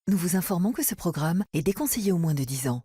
Nous vous informons que ce programme est déconseillé aux moins de 10 ans.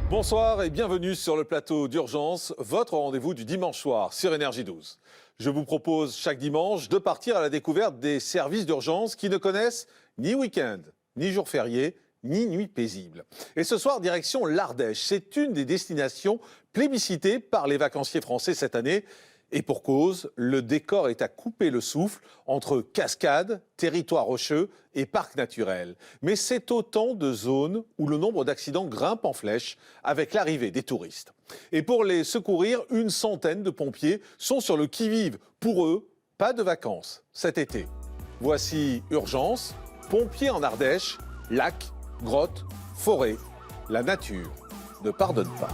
Bonsoir et bienvenue sur le plateau d'Urgence, votre rendez-vous du dimanche soir sur Énergie 12. Je vous propose chaque dimanche de partir à la découverte des services d'urgence qui ne connaissent ni week-end, ni jour férié, ni nuit paisible. Et ce soir, direction l'Ardèche. C'est une des destinations plébiscitées par les vacanciers français cette année. Et pour cause, le décor est à couper le souffle entre cascades, territoires rocheux et parcs naturels. Mais c'est autant de zones où le nombre d'accidents grimpe en flèche avec l'arrivée des touristes. Et pour les secourir, une centaine de pompiers sont sur le qui-vive. Pour eux, pas de vacances cet été. Voici Urgence, pompiers en Ardèche, lacs, grottes, forêts. La nature ne pardonne pas.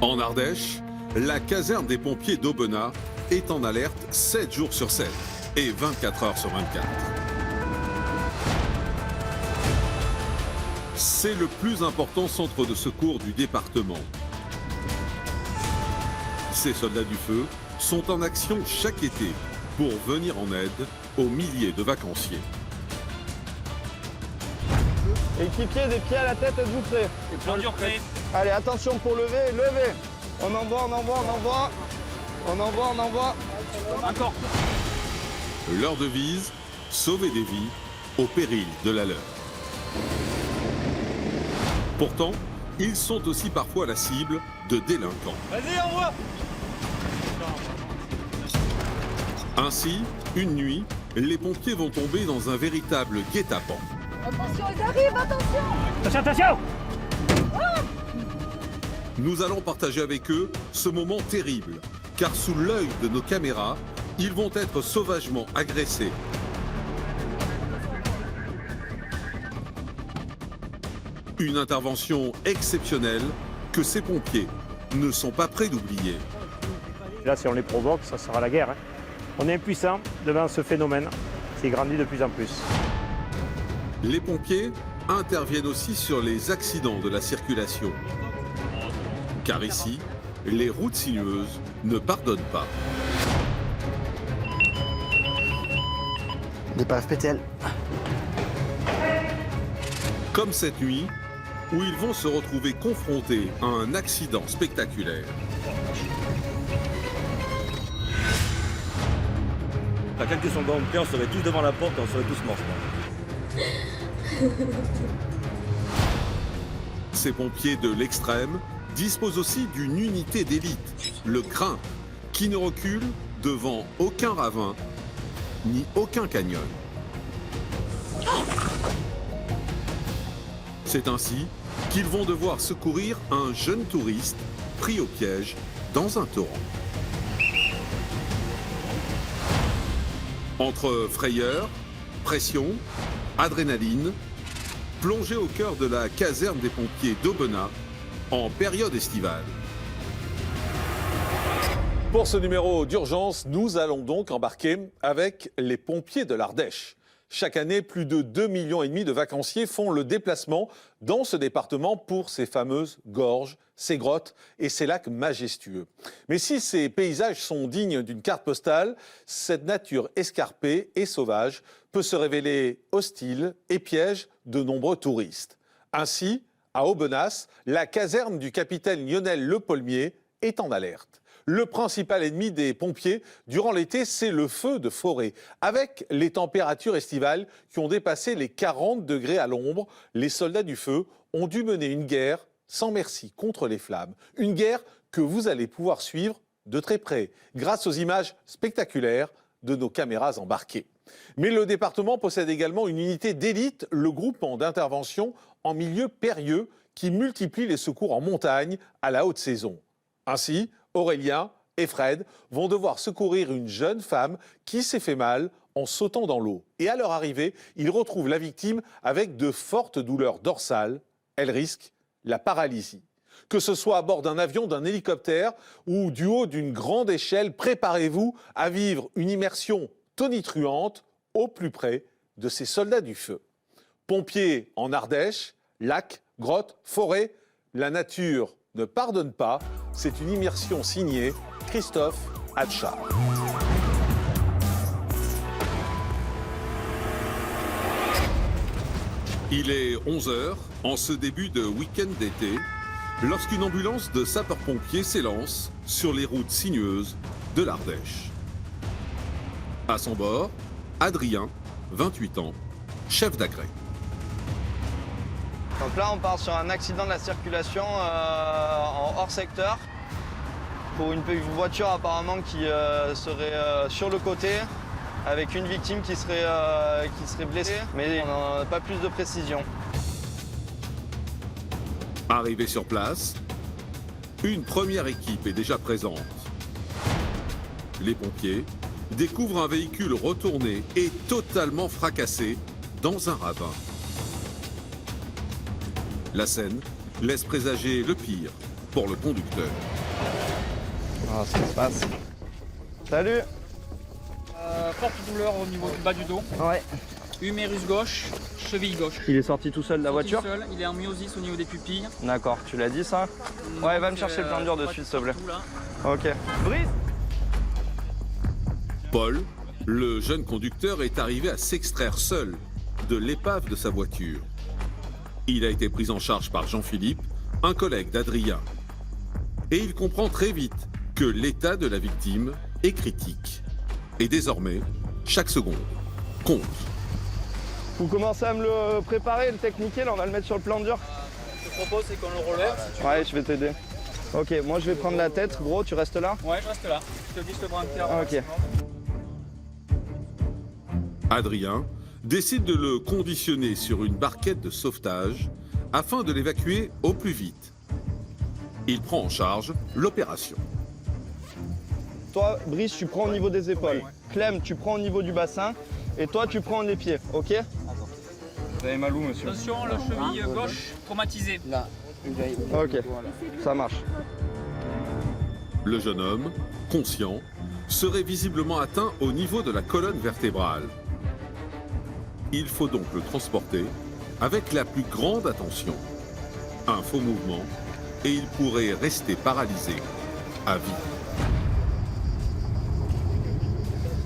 En Ardèche, la caserne des pompiers d'Aubenas est en alerte 7 jours sur 7 et 24 heures sur 24. C'est le plus important centre de secours du département. Ces soldats du feu sont en action chaque été pour venir en aide aux milliers de vacanciers. Équipier des pieds à la tête, êtes-vous prêts? Prêt. Allez, attention pour lever, levez. On envoie. Encore. Leur devise, sauver des vies au péril de la leur. Pourtant, ils sont aussi parfois la cible de délinquants. Vas-y, envoie. Ainsi, une nuit, les pompiers vont tomber dans un véritable guet-apens. Attention, ils arrivent, attention! Attention. Nous allons partager avec eux ce moment terrible, car sous l'œil de nos caméras, ils vont être sauvagement agressés. Une intervention exceptionnelle que ces pompiers ne sont pas prêts d'oublier. Là, si on les provoque, ça sera la guerre. On est impuissant devant ce phénomène qui grandit de plus en plus. Les pompiers interviennent aussi sur les accidents de la circulation. Car ici, les routes sinueuses ne pardonnent pas. Départ FPTL. Comme cette nuit, où ils vont se retrouver confrontés à un accident spectaculaire. Dans quelques secondes, on serait tous devant la porte, on serait tous morts. Ces pompiers de l'extrême disposent aussi d'une unité d'élite, le CRIN, qui ne recule devant aucun ravin ni aucun canyon. C'est ainsi qu'ils vont devoir secourir un jeune touriste pris au piège dans un torrent. Entre frayeur, pression, adrénaline, plongé au cœur de la caserne des pompiers d'Aubenas en période estivale. Pour ce numéro d'urgence, nous allons donc embarquer avec les pompiers de l'Ardèche. Chaque année, plus de 2,5 millions de vacanciers font le déplacement dans ce département pour ces fameuses gorges, ces grottes et ces lacs majestueux. Mais si ces paysages sont dignes d'une carte postale, cette nature escarpée et sauvage peut se révéler hostile et piège de nombreux touristes. Ainsi, à Aubenas, la caserne du capitaine Lionel Le Paulmier est en alerte. Le principal ennemi des pompiers durant l'été, c'est le feu de forêt. Avec les températures estivales qui ont dépassé les 40 degrés à l'ombre, les soldats du feu ont dû mener une guerre sans merci contre les flammes. Une guerre que vous allez pouvoir suivre de très près grâce aux images spectaculaires de nos caméras embarquées. Mais le département possède également une unité d'élite, le groupement d'intervention en milieu périlleux qui multiplie les secours en montagne à la haute saison. Ainsi, Aurélien et Fred vont devoir secourir une jeune femme qui s'est fait mal en sautant dans l'eau. Et à leur arrivée, ils retrouvent la victime avec de fortes douleurs dorsales. Elle risque la paralysie. Que ce soit à bord d'un avion, d'un hélicoptère ou du haut d'une grande échelle, préparez-vous à vivre une immersion tonitruante au plus près de ces soldats du feu. Pompiers en Ardèche, lacs, grottes, forêts, la nature ne pardonne pas. C'est une immersion signée Christophe Hatchard. Il est 11h, en ce début de week-end d'été, lorsqu'une ambulance de sapeurs-pompiers s'élance sur les routes sinueuses de l'Ardèche. À son bord, Adrien, 28 ans, chef d'agrès. Donc là, on part sur un accident de la circulation en hors secteur. Pour une voiture apparemment qui serait sur le côté, avec une victime qui serait blessée, mais on n'a pas plus de précision. Arrivé sur place, une première équipe est déjà présente. Les pompiers découvrent un véhicule retourné et totalement fracassé dans un ravin. La scène laisse présager le pire pour le conducteur. Voilà ce qui se passe. Salut. Forte douleur au niveau du bas du dos, Ouais. humérus gauche, cheville gauche. Il est sorti tout seul de la voiture? Tout seul, il est en myosis au niveau des pupilles. D'accord, tu l'as dit ça? Ouais, va me chercher le plan dur de suite, s'il te plaît. Ok. Brice. Paul, le jeune conducteur, est arrivé à s'extraire seul de l'épave de sa voiture. Il a été pris en charge par Jean-Philippe, un collègue d'Adrien. Et il comprend très vite que l'état de la victime est critique. Et désormais, chaque seconde compte. Vous commencez à me le préparer, le techniquer, là on va le mettre sur le plan dur. Ce que je propose, c'est qu'on le relève. Si tu Ouais, je vais t'aider. Ok, moi je vais prendre la tête, gros, tu restes là? veux. Ouais, je reste là. Je te dis, je te branque. Ok. Adrien décide de le conditionner sur une barquette de sauvetage afin de l'évacuer au plus vite. Il prend en charge l'opération. Toi, Brice, tu prends au niveau des épaules. Clem, tu prends au niveau du bassin. Et toi, tu prends les pieds, ok? Vous avez mal où, monsieur? Attention, la cheville gauche traumatisée. Là. Ok, ça marche. Le jeune homme, conscient, serait visiblement atteint au niveau de la colonne vertébrale. Il faut donc le transporter avec la plus grande attention. Un faux mouvement et il pourrait rester paralysé à vie.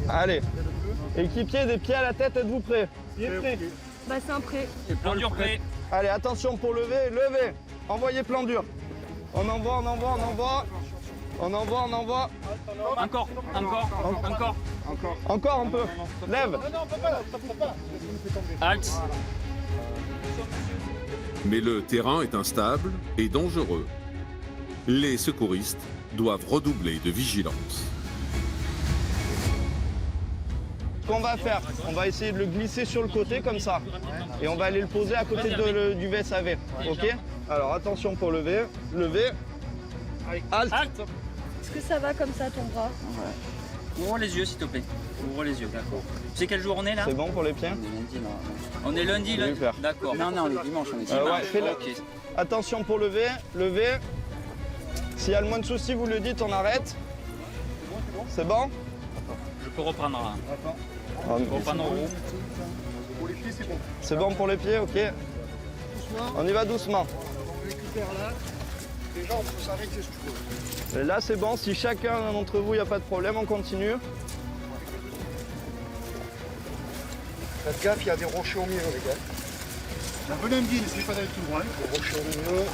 Allez, équipier des pieds à la tête, êtes-vous prêts? Prêt. Bassin prêt. Plan dur prêt. Allez, attention pour lever, levez. Envoyez plan dur. On envoie, on envoie, on envoie. On envoie, on envoie. Encore. Encore un peu. Lève. Halte. Mais le terrain est instable et dangereux. Les secouristes doivent redoubler de vigilance. Ce qu'on va faire, on va essayer de le glisser sur le côté comme ça. Et on va aller le poser à côté du VSAV. Ok? Alors attention pour lever. Lever. Halte. Est-ce que ça va comme ça ton bras? Ouvre les yeux, s'il te plaît. Ouvre les yeux, d'accord. Tu sais quelle jour on est là? C'est bon pour les pieds? On est lundi, là. Super. D'accord. Non, on est dimanche, on est dimanche. Ouais, fais-le. Ok. Attention pour lever. Lever. S'il y a le moins de soucis, vous le dites, on arrête. C'est bon? Je peux reprendre là. Ah, Je peux reprendre en haut. C'est bon pour les pieds, ok. On y va doucement. Et là c'est bon, si chacun d'entre vous, il n'y a pas de problème, on continue. Faites gaffe, il y a des rochers au milieu, les gars. Un peu lundi, n'essayez pas d'aller tout loin. Des rochers au milieu.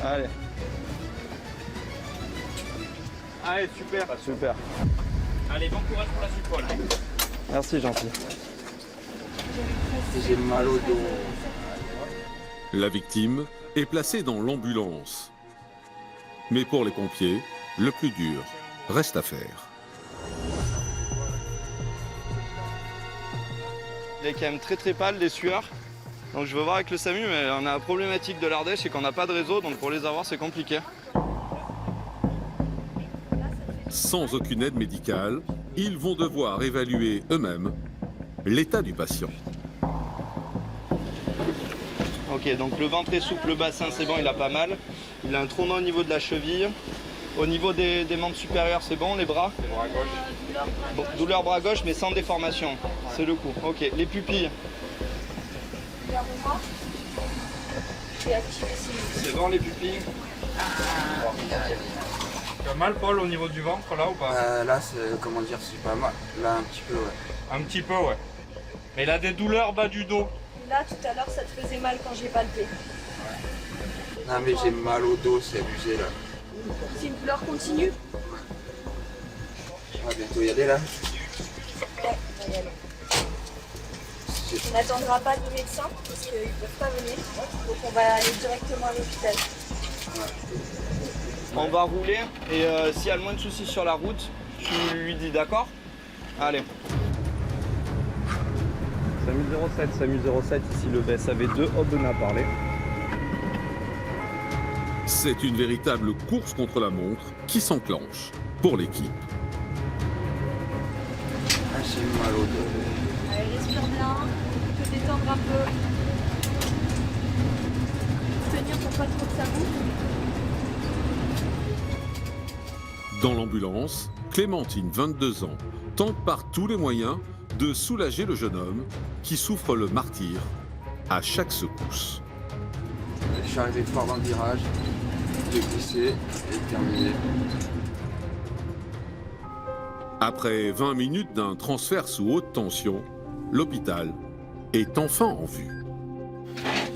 Allez, Allez, super. super. Allez, bon courage pour la suite, Paul. Merci, gentil. J'ai mal au dos. La victime est placée dans l'ambulance. Mais pour les pompiers, le plus dur reste à faire. Il est quand même très pâle, des sueurs. Donc je veux voir avec le SAMU, mais on a la problématique de l'Ardèche, c'est qu'on n'a pas de réseau, donc pour les avoir c'est compliqué. Sans aucune aide médicale, ils vont devoir évaluer eux-mêmes l'état du patient. Ok, donc le ventre est souple, le bassin c'est bon, il a pas mal. Il a un trauma au niveau de la cheville. Au niveau des membres supérieurs, c'est bon, les bras? Bon, douleur bras gauche, mais sans déformation. C'est le coup. Ok, les pupilles. C'est bon, les pupilles? Tu as mal, Paul, au niveau du ventre, là, ou pas? Là, c'est, comment dire, c'est pas mal. Là, un petit peu, ouais. Un petit peu, ouais. Mais il a des douleurs bas du dos. Là, tout à l'heure, ça te faisait mal quand j'ai palpé. Non, mais j'ai mal au dos, c'est abusé, là. C'est une douleur continue? On va bientôt y aller, là. Ouais, on va y aller. On n'attendra pas de médecin parce qu'ils ne peuvent pas venir. Donc on va aller directement à l'hôpital. On va rouler et s'il y a le moins de soucis sur la route, tu lui dis d'accord? Allez. SAMU 07, ici le BSAV2, Aubenas parlé. C'est une véritable course contre la montre qui s'enclenche pour l'équipe. Ah, j'ai mal au dos. Allez, respire bien, te détendre un peu. Tenir pour pas trop que ça bouge. Dans l'ambulance, Clémentine, 22 ans, tente par tous les moyens de soulager le jeune homme qui souffre le martyre à chaque secousse. Je suis arrivé fort dans le virage, j'ai glissé et terminé. Après 20 minutes d'un transfert sous haute tension, l'hôpital est enfin en vue.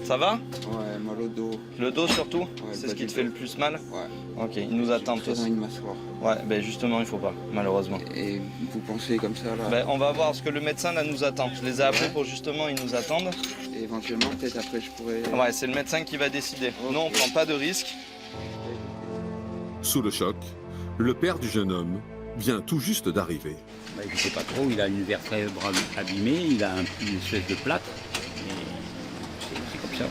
Ça va? Ouais, mal au dos. Le dos surtout? Ouais, c'est bas ce qui du te fait dos. le plus mal? Ouais. Ok, il nous attend J'ai tous. envie de m'asseoir. Ouais, ben justement, il faut pas, malheureusement. Et vous pensez comme ça, là, Ben, on va voir ce que le médecin là nous attend. Je les ai appelés pour justement, ils nous attendent. et éventuellement, peut-être après, je pourrais... Ouais, c'est le médecin qui va décider. Nous, on prend pas de risque. Sous le choc, le père du jeune homme vient tout juste d'arriver. Bah, je ne sais pas trop, il a une vertèbre abîmée, il a une espèce de plâtre, et c'est comme ça.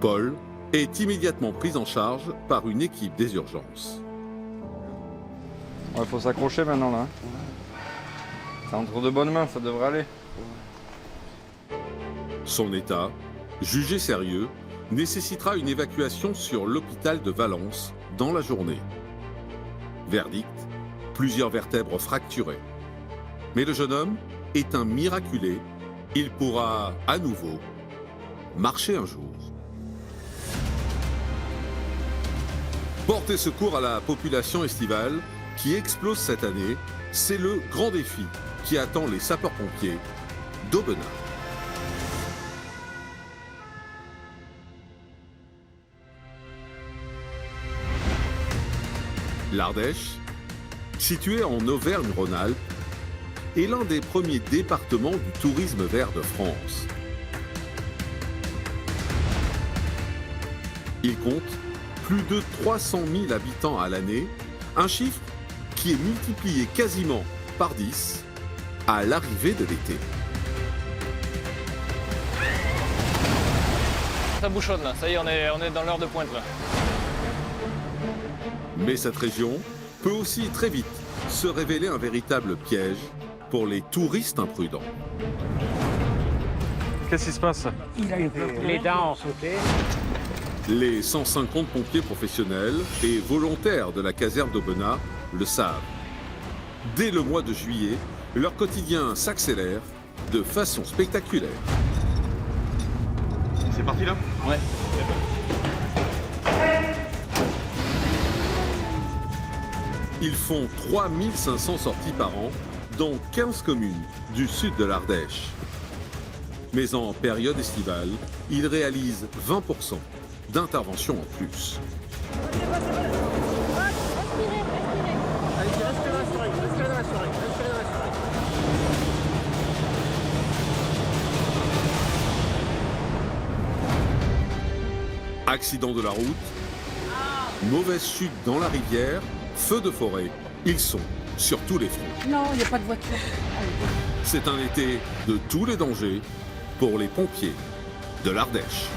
Paul est immédiatement pris en charge par une équipe des urgences. Ouais, faut s'accrocher maintenant là. C'est entre de bonnes mains, ça devrait aller. Son état, jugé sérieux, nécessitera une évacuation sur l'hôpital de Valence dans la journée. Verdict, plusieurs vertèbres fracturées. Mais le jeune homme est un miraculé. Il pourra à nouveau marcher un jour. Porter secours à la population estivale qui explose cette année, c'est le grand défi qui attend les sapeurs-pompiers d'Aubenas. L'Ardèche, située en Auvergne-Rhône-Alpes, est l'un des premiers départements du tourisme vert de France. Il compte plus de 300 000 habitants à l'année, un chiffre qui est multiplié quasiment par 10 à l'arrivée de l'été. Ça bouchonne là, ça y est, on est dans l'heure de pointe là. Mais cette région peut aussi très vite se révéler un véritable piège pour les touristes imprudents. Qu'est-ce qui se passe? Les dents ont sauté. Les 150 pompiers professionnels et volontaires de la caserne d'Aubenas le savent. Dès le mois de juillet, leur quotidien s'accélère de façon spectaculaire. C'est parti là? Ouais. Ils font 3500 sorties par an dans 15 communes du sud de l'Ardèche. Mais en période estivale, ils réalisent 20% d'interventions en plus. Accident de la route, mauvaise chute dans la rivière, feu de forêt, ils sont sur tous les fronts. Non, il n'y a pas de voiture. C'est un été de tous les dangers pour les pompiers de l'Ardèche.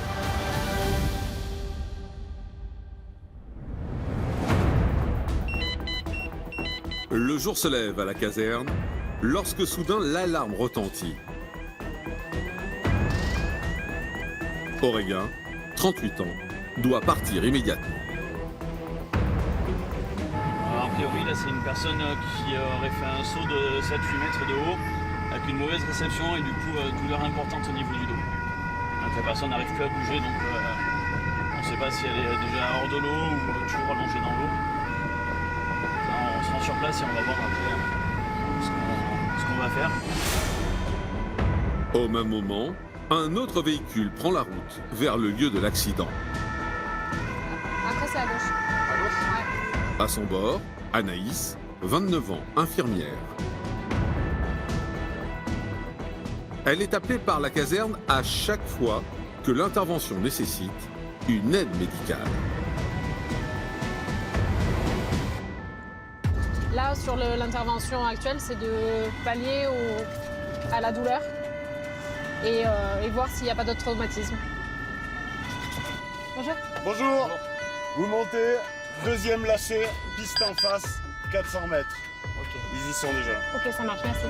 Le jour se lève à la caserne lorsque soudain l'alarme retentit. Aurélien, 38 ans, doit partir immédiatement. Alors, a priori, là, c'est une personne qui aurait fait un saut de 7-8 mètres de haut avec une mauvaise réception et du coup, douleur importante au niveau du dos. Donc la personne n'arrive plus à bouger, donc on ne sait pas si elle est déjà hors de l'eau ou toujours allongée dans l'eau. On se rend sur place et on va voir après ce qu'on va faire. Au même moment, un autre véhicule prend la route vers le lieu de l'accident. Après, c'est à gauche. À son bord, Anaïs, 29 ans, infirmière. Elle est appelée par la caserne à chaque fois que l'intervention nécessite une aide médicale. Là, sur l'intervention actuelle, c'est de pallier à la douleur et voir s'il n'y a pas d'autres traumatismes. Bonjour. Bonjour. Vous montez, deuxième lâcher, piste en face, 400 mètres. Ok. Ils y sont déjà. Ok, ça marche, merci.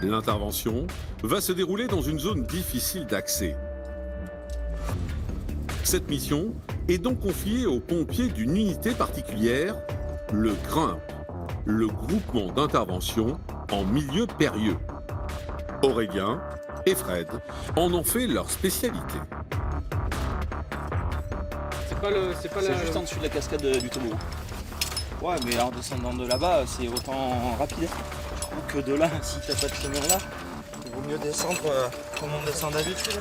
L'intervention va se dérouler dans une zone difficile d'accès. Cette mission est donc confiée aux pompiers d'une unité particulière, le GRIMP, le groupement d'intervention en milieu périlleux. Aurélien et Fred en ont fait leur spécialité. C'est juste en dessous de la cascade du toboggan. Ouais, mais en descendant de là-bas, c'est autant rapide. Je trouve que de là, si t'as pas de ce mur-là, il vaut mieux descendre comme on descend d'habitude.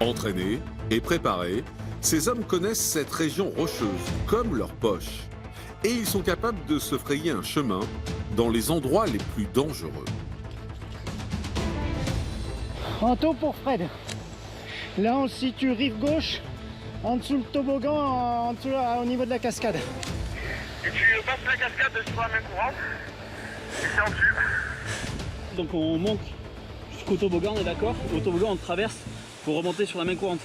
Entraînés et préparés, ces hommes connaissent cette région rocheuse comme leur poche. Et ils sont capables de se frayer un chemin dans les endroits les plus dangereux. En taux pour Fred. Là, on se situe rive gauche, en dessous le toboggan, en dessous, au niveau de la cascade. Et tu passes la cascade sur la main courante, et c'est en dessus. Donc on monte jusqu'au toboggan, on est d'accord? Au toboggan, on traverse pour remonter sur la main courante.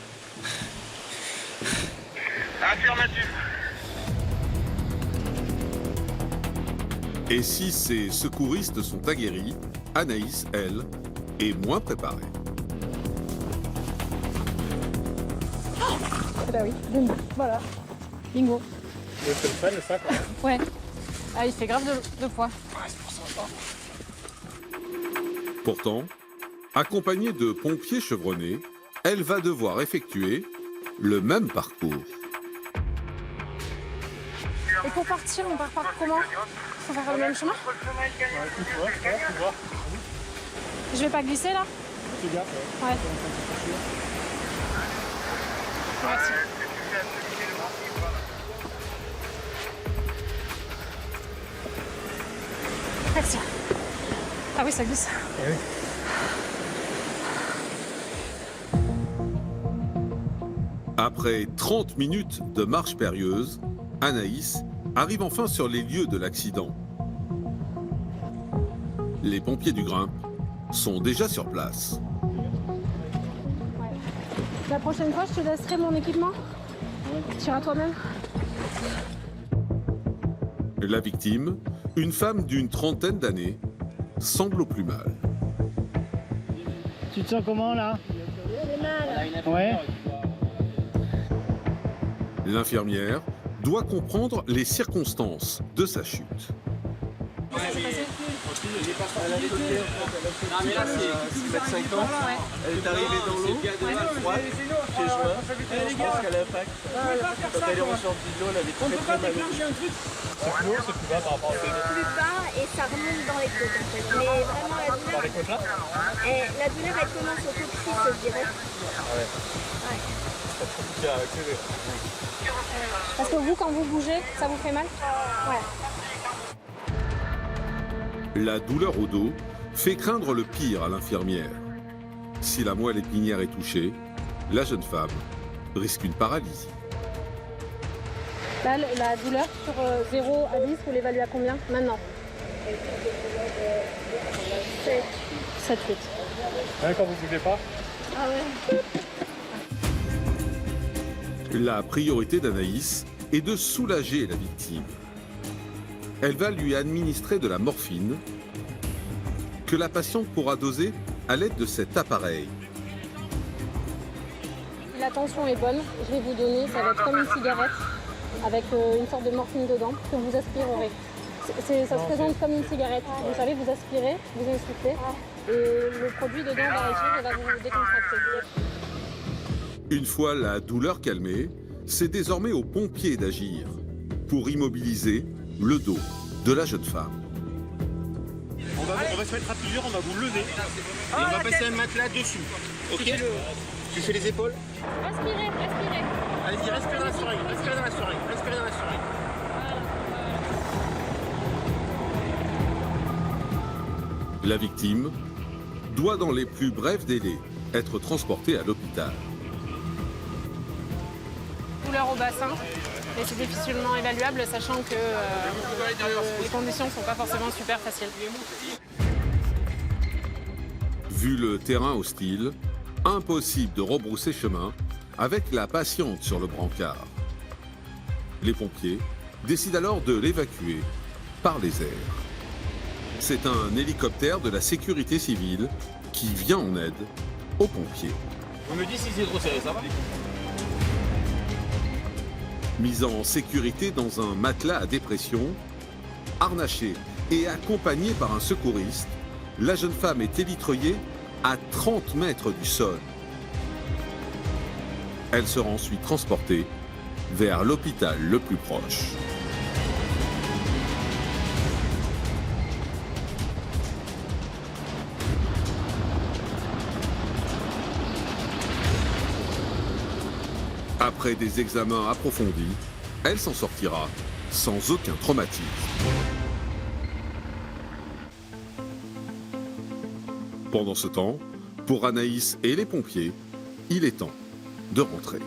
Affirmatif. Et si ces secouristes sont aguerris, Anaïs, elle, est moins préparée. Ah bah oui, bingo, voilà. Bingo. Le freine, ça quand même. Ouais. Ah, il fait grave de poids. Pourtant, accompagnée de pompiers chevronnés, elle va devoir effectuer le même parcours. Et pour partir, on part par comment? Faut faire le même chemin? Je vais pas glisser là? Ouais. Merci. Merci. Ah oui, ça glisse. Eh oui. Après 30 minutes de marche périlleuse, Anaïs arrive enfin sur les lieux de l'accident. Les pompiers du GRIMP sont déjà sur place. La prochaine fois, je te laisserai mon équipement. Tu iras toi-même. La victime, une femme d'une trentaine d'années, semble au plus mal. Tu te sens comment là? J'ai mal. Ouais. L'infirmière doit comprendre les circonstances de sa chute. Non mais là c'est 25 ans, elle est arrivée dans l'eau, froide, chez juin, je pense qu'elle a impact. Quand elle est ressortie de l'eau, elle avait très mal. C'est plus haut, c'est plus bas par rapport à C'est plus bas et ça remonte dans les côtes en fait. Mais vraiment la douleur. Dans les côtes là? Et la douleur elle commence au côte fixe, je dirais. Ouais. C'est compliqué à accéder. Parce que vous, quand vous bougez, ça vous fait mal? Ouais. La douleur au dos fait craindre le pire à l'infirmière. Si la moelle épinière est touchée, la jeune femme risque une paralysie. Là, la douleur sur 0 à 10, vous l'évaluez à combien maintenant? 7, 8. Hein, quand vous ne bougez pas? Ah ouais. La priorité d'Anaïs est de soulager la victime. Elle va lui administrer de la morphine, que la patiente pourra doser à l'aide de cet appareil. La tension est bonne, je vais vous donner, ça va être comme une cigarette avec une sorte de morphine dedans que vous aspirerez. Ça se présente comme une cigarette. Vous savez, vous aspirez, vous insufflez et le produit dedans va agir et va vous décontracter. Une fois la douleur calmée, c'est désormais aux pompiers d'agir pour immobiliser le dos de la jeune femme. On va se mettre à plusieurs, on va vous lever. Et on va passer un matelas dessus. Ok. Tu fais les épaules. Respirez, respirez. Allez-y, respirez dans la seringue, respirez dans la seringue, respirez dans la seringue. La victime doit dans les plus brefs délais être transportée à l'hôpital. Douleur au bassin, mais c'est difficilement évaluable, sachant que les conditions ne sont pas forcément super faciles. Vu le terrain hostile, impossible de rebrousser chemin avec la patiente sur le brancard. Les pompiers décident alors de l'évacuer par les airs. C'est un hélicoptère de la sécurité civile qui vient en aide aux pompiers. On me dit si c'est trop serré, ça va? Mise en sécurité dans un matelas à dépression, harnachée et accompagnée par un secouriste, la jeune femme est élitreuillée à 30 mètres du sol. Elle sera ensuite transportée vers l'hôpital le plus proche. Après des examens approfondis, elle s'en sortira sans aucun traumatisme. Pendant ce temps, pour Anaïs et les pompiers, il est temps de rentrer.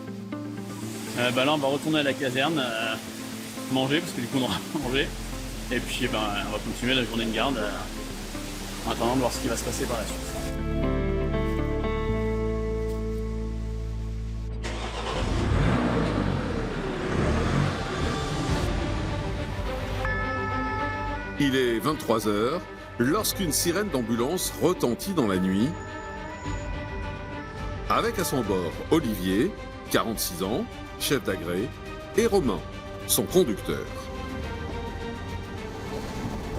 Là, on va retourner à la caserne, manger, parce que du coup, on aura mangé. Et puis, on va continuer la journée de garde en attendant de voir ce qui va se passer par la suite. Il est 23h lorsqu'une sirène d'ambulance retentit dans la nuit, avec à son bord Olivier, 46 ans, chef d'agré, et Romain, son conducteur.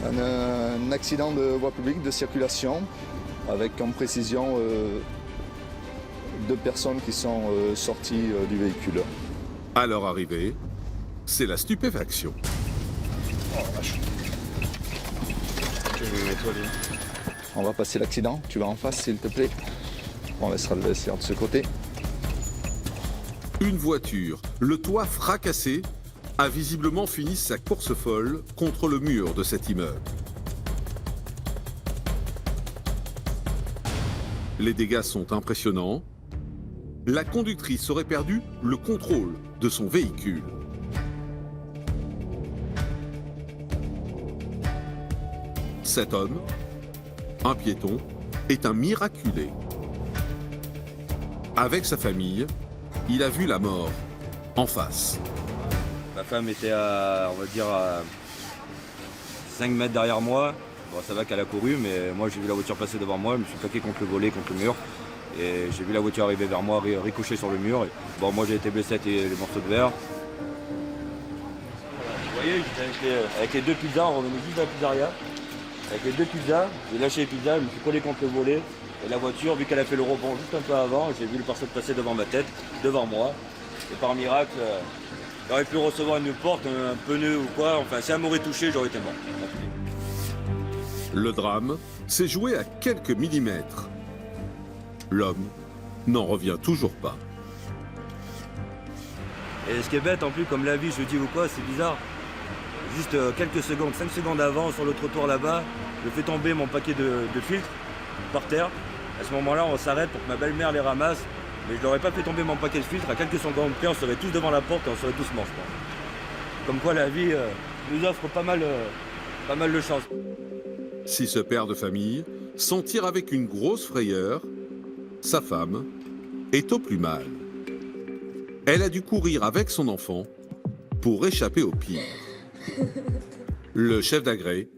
Un accident de voie publique, de circulation, avec en précision 2 personnes qui sont sorties du véhicule. À leur arrivée, c'est la stupéfaction. On va passer l'accident, tu vas en face s'il te plaît. On laissera le vestiaire de ce côté. Une voiture, le toit fracassé, a visiblement fini sa course folle contre le mur de cet immeuble. Les dégâts sont impressionnants. La conductrice aurait perdu le contrôle de son véhicule. Cet homme, un piéton, est un miraculé. Avec sa famille, il a vu la mort en face. Ma femme était à, on va dire, à 5 mètres derrière moi. Bon, ça va qu'elle a couru, mais moi j'ai vu la voiture passer devant moi, je me suis plaqué contre le volet, contre le mur. Et j'ai vu la voiture arriver vers moi, ricocher sur le mur. Et, bon, moi j'ai été blessé avec les morceaux de verre. Vous voyez, avec les 2 pizzas, on revenait juste à la pizzeria. Avec les 2 pizzas, j'ai lâché les pizzas, je me suis collé contre le volet. Et la voiture, vu qu'elle a fait le rebond juste un peu avant, j'ai vu le pare-choc passer devant ma tête, devant moi. Et par miracle, j'aurais pu recevoir une porte, un pneu ou quoi. Enfin, si elle m'aurait touché, j'aurais été mort. Le drame s'est joué à quelques millimètres. L'homme n'en revient toujours pas. Et ce qui est bête en plus, comme la vie, je dis ou quoi, c'est bizarre. Juste quelques secondes, 5 secondes avant, sur le trottoir là-bas, je fais tomber mon paquet de filtres par terre. À ce moment-là, on s'arrête pour que ma belle-mère les ramasse. Mais je n'aurais pas fait tomber mon paquet de filtres. À quelques secondes près, on serait tous devant la porte et on serait tous morts, je pense. Comme quoi la vie nous offre pas mal de chance. Si ce père de famille s'en tire avec une grosse frayeur, sa femme est au plus mal. Elle a dû courir avec son enfant pour échapper au pire. Le chef d'agré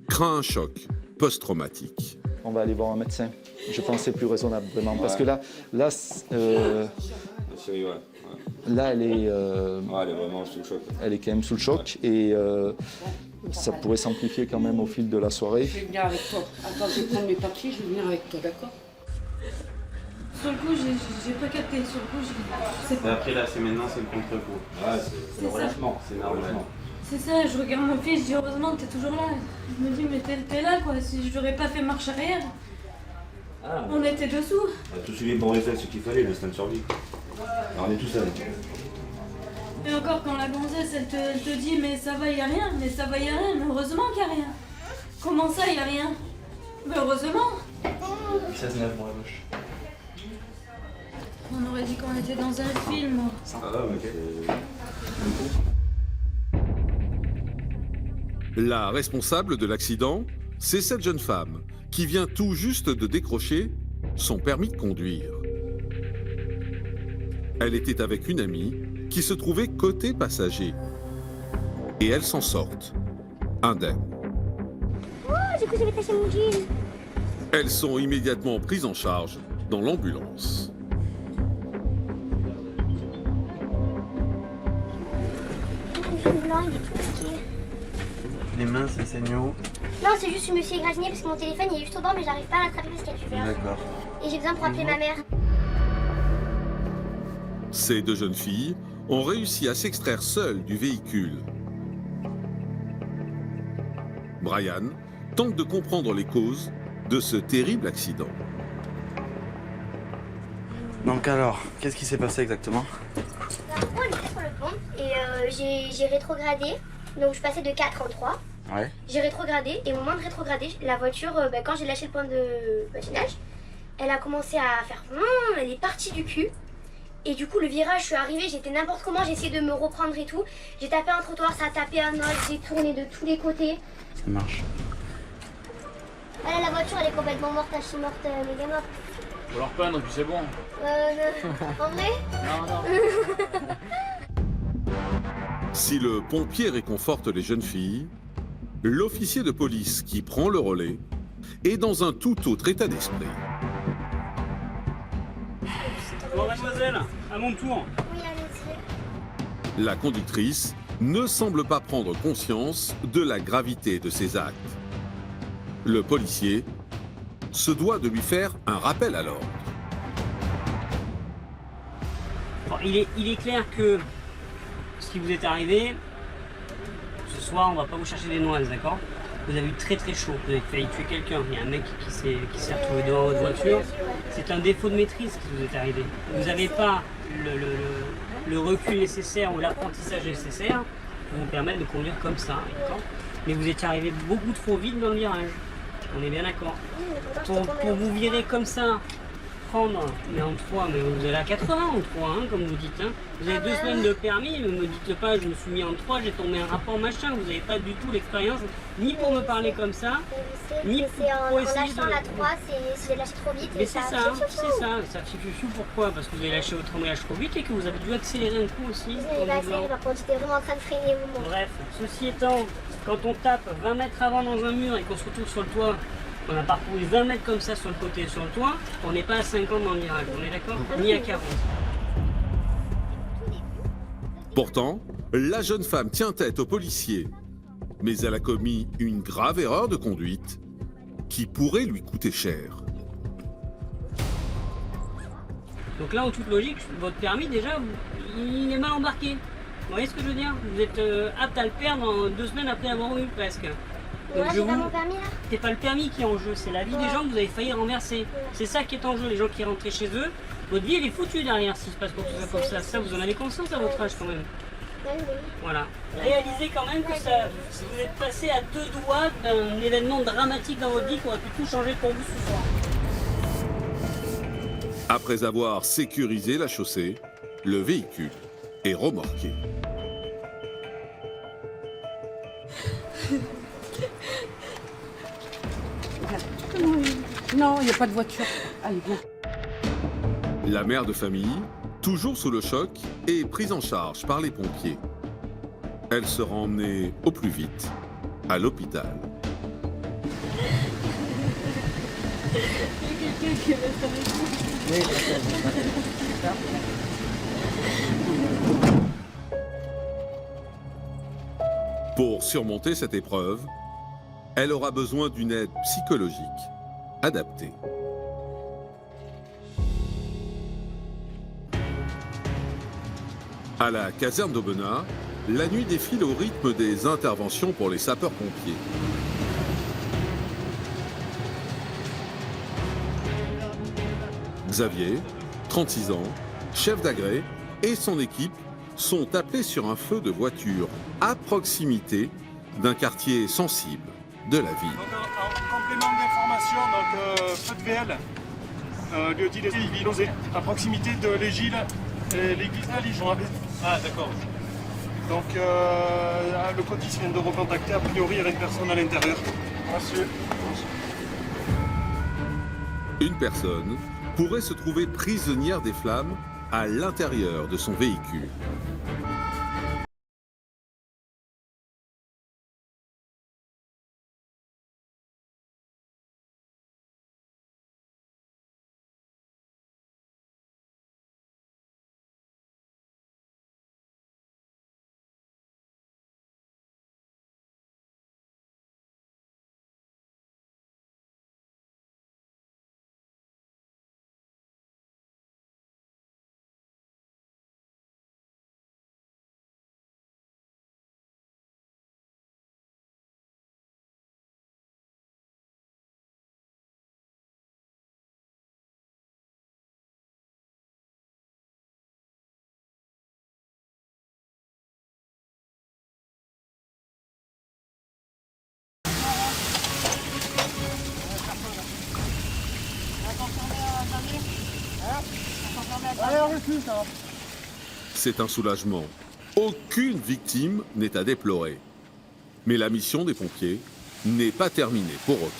craint un choc post-traumatique. on va aller voir un médecin. Je pense que c'est plus raisonnable, vraiment. Parce que là, là, elle est vraiment sous le choc. Elle est quand même sous le choc et ça pourrait s'amplifier quand même au fil de la soirée. Je vais venir avec toi. Attends, je vais prendre mes papiers, je vais venir avec toi, d'accord? Sur le coup, j'ai pas capté. Sur le coup, je sais pas. Après, là, c'est maintenant, c'est le contre-coup. Ouais, c'est le relâchement, c'est malheureusement. C'est ça, je regarde mon fils, je dis heureusement que t'es toujours là. Je me dis, mais t'es là quoi, si je l'aurais pas fait marche arrière, on était dessous. On a tous eu les bons réflexes qu'il fallait, l'instinct de survie. Alors, on est tous seuls. Et encore, quand la gonzesse, elle te dit, mais ça va, y a rien, mais ça va, y a rien, mais heureusement qu'il y a rien. Comment ça, y a rien? Mais heureusement. 16-9 pour la gauche. On aurait dit qu'on était dans un film. La responsable de l'accident, c'est cette jeune femme qui vient tout juste de décrocher son permis de conduire. Elle était avec une amie qui se trouvait côté passager. Et elles s'en sortent, indemnes. Oh, du coup, j'avais taché mon jean. Elles sont immédiatement prises en charge dans l'ambulance. Le jaune blanc, il est tout piqué. Les mains, ça saigne où? Non, c'est juste que je me suis égratigné parce que mon téléphone il est juste au bord, mais j'arrive pas à l'attraper parce qu'il y a du verre. D'accord. Et j'ai besoin pour appeler ma mère. Ces deux jeunes filles ont réussi à s'extraire seules du véhicule. Brian tente de comprendre les causes de ce terrible accident. Donc alors, qu'est-ce qui s'est passé exactement? On était sur le pont et j'ai rétrogradé. Donc je passais de 4 en 3. Ouais. J'ai rétrogradé et au moment de rétrograder, la voiture, quand j'ai lâché le point de patinage, elle a commencé à faire... elle est partie du cul. Et du coup, le virage, je suis arrivée, j'étais n'importe comment, j'ai essayé de me reprendre et tout. J'ai tapé un trottoir, ça a tapé un autre, j'ai tourné de tous les côtés. Ça marche. Voilà, la voiture, elle est complètement morte, elle est morte, méga morte. Faut leur peindre, puis c'est bon. En vrai? Non. Si le pompier réconforte les jeunes filles, l'officier de police qui prend le relais est dans un tout autre état d'esprit. Bon, mademoiselle, à mon tour. Oui, allez-y. La conductrice ne semble pas prendre conscience de la gravité de ses actes. Le policier se doit de lui faire un rappel à l'ordre. Bon, il est clair que ce qui vous est arrivé, ce soir, on va pas vous chercher des noises, d'accord? Vous avez eu très très chaud, vous avez failli tuer quelqu'un, il y a un mec qui s'est retrouvé devant votre voiture. C'est un défaut de maîtrise qui vous est arrivé. Vous n'avez pas le recul nécessaire ou l'apprentissage nécessaire pour vous permettre de conduire comme ça, d'accord? Mais vous étiez arrivé beaucoup trop vite dans le virage, on est bien d'accord. Pour vous virer comme ça, prendre, mais en 3, mais vous allez à 80 en 3, hein, comme vous dites. Hein. Vous avez 2 semaines de permis, ne me dites pas je me suis mis en 3, j'ai tombé un rapport machin, vous n'avez pas du tout l'expérience, ni pour me parler comme ça, ni pour essayer de... la 3, c'est j'ai lâché trop vite. Mais c'est ça, ça fiu pourquoi? Parce que vous avez lâché votre embrayage trop vite et que vous avez dû accélérer un coup aussi. Je n'avais pas accéléré, par contre j'étais vraiment en train de freiner au moment. Bref, ceci étant, quand on tape 20 mètres avant dans un mur et qu'on se retrouve sur le toit, on a parcouru 20 mètres comme ça sur le côté et sur le toit, on n'est pas à 50 dans le virage, on est d'accord? Ni à 40. Pourtant, la jeune femme tient tête aux policiers, mais elle a commis une grave erreur de conduite qui pourrait lui coûter cher. Donc là, en toute logique, votre permis déjà, il est mal embarqué. Vous voyez ce que je veux dire? Vous êtes apte à le perdre en 2 semaines après l'avoir eu presque. Moi, j'ai pas mon permis là. C'est pas le permis qui est en jeu, c'est la vie des gens que vous avez failli renverser. C'est ça qui est en jeu, les gens qui rentraient chez eux. Votre vie elle est foutue derrière s'il se passe comme ça. Ça, vous en avez conscience à votre âge quand même. Voilà. Réalisez quand même que ça, vous êtes passé à 2 doigts d'un événement dramatique dans votre vie qui aurait pu tout changer pour vous ce soir. Après avoir sécurisé la chaussée, le véhicule est remorqué. Non, il n'y a pas de voiture. Allez, viens. La mère de famille, toujours sous le choc, est prise en charge par les pompiers. Elle sera emmenée au plus vite à l'hôpital. quelqu'un qui reste avec nous. Oui, Pour surmonter cette épreuve, elle aura besoin d'une aide psychologique adaptée. À la caserne d'Aubenas, la nuit défile au rythme des interventions pour les sapeurs-pompiers. Xavier, 36 ans, chef d'agré, et son équipe sont appelés sur un feu de voiture à proximité d'un quartier sensible de la ville. En complément d'information, feu de VL, lieu-dit des Vilosé, à proximité de l'Égile et l'église de Lijon. Ah, d'accord. Donc, le cotis vient de recontacter, a priori, il y avait une personne à l'intérieur. Monsieur. Une personne pourrait se trouver prisonnière des flammes à l'intérieur de son véhicule. C'est un soulagement. Aucune victime n'est à déplorer. Mais la mission des pompiers n'est pas terminée pour autant.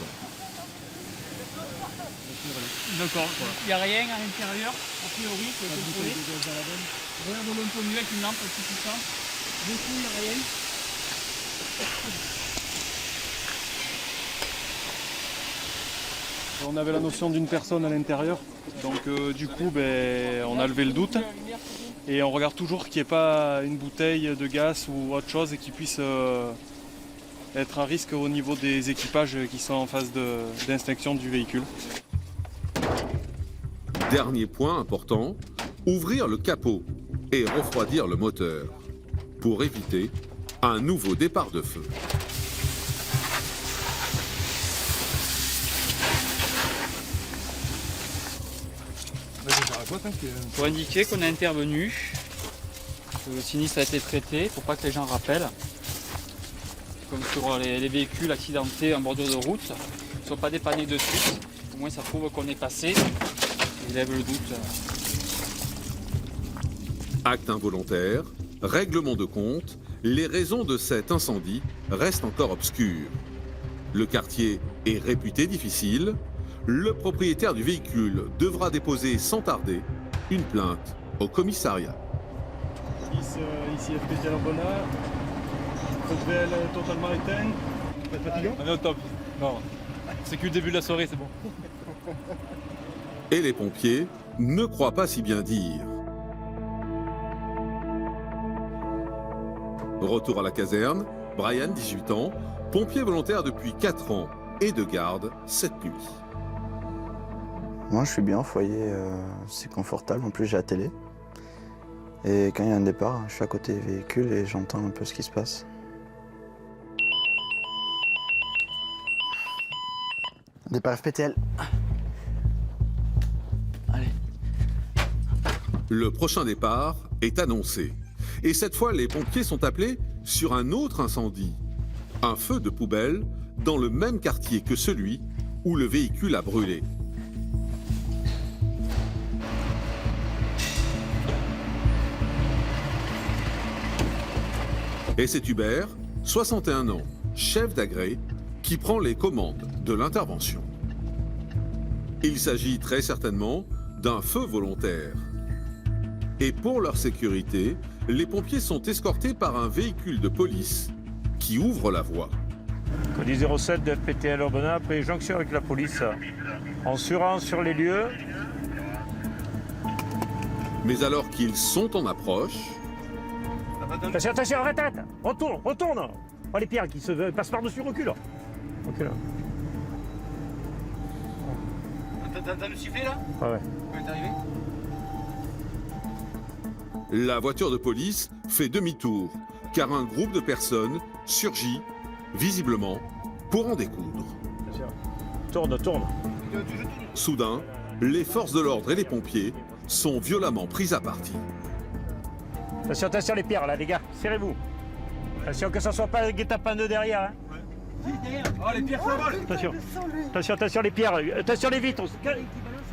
D'accord. Il n'y a rien à l'intérieur, a priori, pour contrôler. Regarde un peu mieux avec une lampe, tout ça. Beaucoup, il n'y a rien. On avait la notion d'une personne à l'intérieur, donc du coup on a levé le doute et on regarde toujours qu'il n'y ait pas une bouteille de gaz ou autre chose qui puisse être un risque au niveau des équipages qui sont en phase d'inspection du véhicule. Dernier point important, ouvrir le capot et refroidir le moteur pour éviter un nouveau départ de feu. Pour indiquer qu'on est intervenu, que le sinistre a été traité, pour pas que les gens rappellent, comme sur les véhicules accidentés en bordure de route, ils ne sont pas dépannés de suite. Au moins ça prouve qu'on est passé, ils lèvent le doute. Acte involontaire, règlement de compte, les raisons de cet incendie restent encore obscures. Le quartier est réputé difficile. Le propriétaire du véhicule devra déposer sans tarder une plainte au commissariat. Ici FPT Aubenas, feu de VL totalement éteint. Vous êtes fatigué ? On est au top. Non, c'est que le début de la soirée, c'est bon. Et les pompiers ne croient pas si bien dire. Retour à la caserne, Brian, 18 ans, pompier volontaire depuis 4 ans et de garde cette nuit. Moi, je suis bien au foyer, c'est confortable. En plus, j'ai la télé. Et quand il y a un départ, je suis à côté des véhicules et j'entends un peu ce qui se passe. Départ FPTL. Allez. Le prochain départ est annoncé. Et cette fois, les pompiers sont appelés sur un autre incendie. Un feu de poubelle dans le même quartier que celui où le véhicule a brûlé. Et c'est Hubert, 61 ans, chef d'agré, qui prend les commandes de l'intervention. Il s'agit très certainement d'un feu volontaire. Et pour leur sécurité, les pompiers sont escortés par un véhicule de police qui ouvre la voie. Colis 07 de FPTL Aubenas, après jonction avec la police. On se rend sur les lieux. Mais alors qu'ils sont en approche, Attention, attention, arrête, arrête. Retourne, retourne. Oh, les pierres qui se passent par-dessus, recule. Recule. T'as le sifflet là? Ah ouais. Quand t'es arrivé? la voiture de police fait demi-tour, car un groupe de personnes surgit, visiblement, pour en découdre. Tourne, tourne. Soudain, les forces de l'ordre et les pompiers sont violemment pris à partie. Attention, attention les pierres là, les gars, serrez-vous. Attention que ça soit pas le guet-apens de derrière. Hein. Oh, les pierres s'envolent. Attention, attention, attention les pierres, attention les vitres.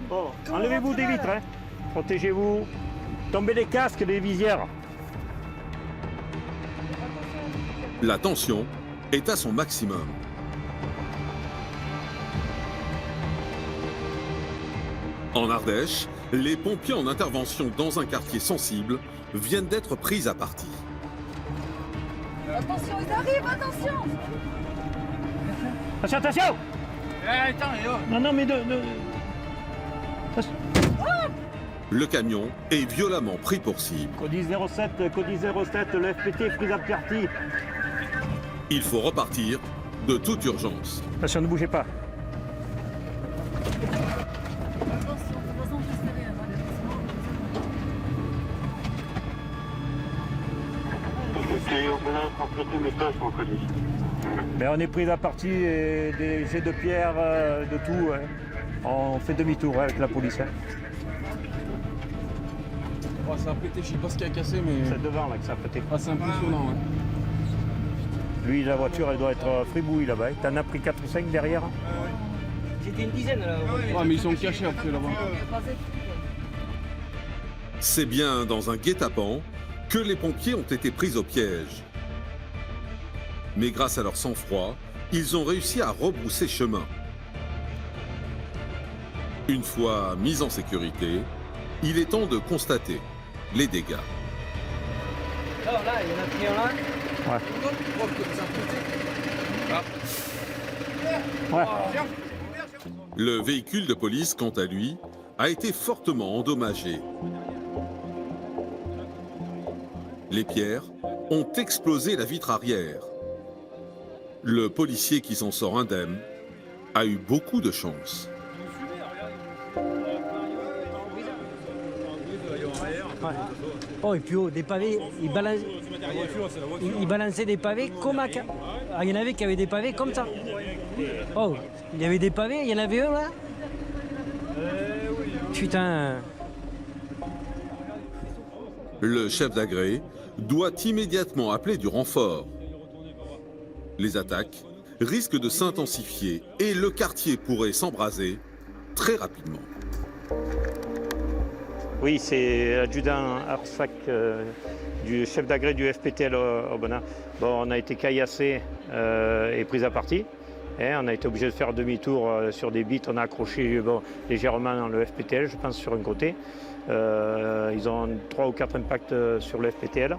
Oh, enlevez-vous des vitres, hein. Protégez-vous. Tombez les casques, les visières. La tension est à son maximum. En Ardèche, les pompiers en intervention dans un quartier sensible viennent d'être pris à partie. Attention, ils arrivent, attention! Attention, attention! Attends, Non, non, mais Le camion est violemment pris pour cible. Codis 07, le FPT est pris à partie. Il faut repartir de toute urgence. Attention, ne bougez pas. Mais on est pris à partie des jets de pierre, de tout. Hein. On fait demi-tour avec la police. Hein. Oh, ça a pété, je sais pas ce qui a cassé, mais. C'est devant là que ça a pété. Ah, c'est impressionnant, ouais. Lui, la voiture, elle doit être fribouille là-bas. T'en as pris 4 ou 5 derrière. J'étais une dizaine là. Ouais, mais ils sont cachés après là-bas. C'est bien dans un guet-apens que les pompiers ont été pris au piège. Mais grâce à leur sang-froid, ils ont réussi à rebrousser chemin. Une fois mis en sécurité, il est temps de constater les dégâts. Alors là, il y en a pris un là. Ouais. Le véhicule de police, quant à lui, a été fortement endommagé. Les pierres ont explosé la vitre arrière. Le policier qui s'en sort indemne a eu beaucoup de chance. Oh, et puis oh, des pavés, ils balançaient des pavés comme à... Ah, il y en avait qui avaient des pavés comme ça. Oh, il y avait des pavés, il y en avait eux là. Putain. Le chef d'agré doit immédiatement appeler du renfort. Les attaques risquent de s'intensifier et le quartier pourrait s'embraser très rapidement. Oui, c'est l'adjudant Arsac du chef d'agré du FPTL Aubenas. Bon, on a été caillassé et pris à partie. On a été obligé de faire demi-tour sur des bites. On a accroché légèrement dans le FPTL, je pense, sur un côté. Ils ont 3 ou 4 impacts sur le FPTL.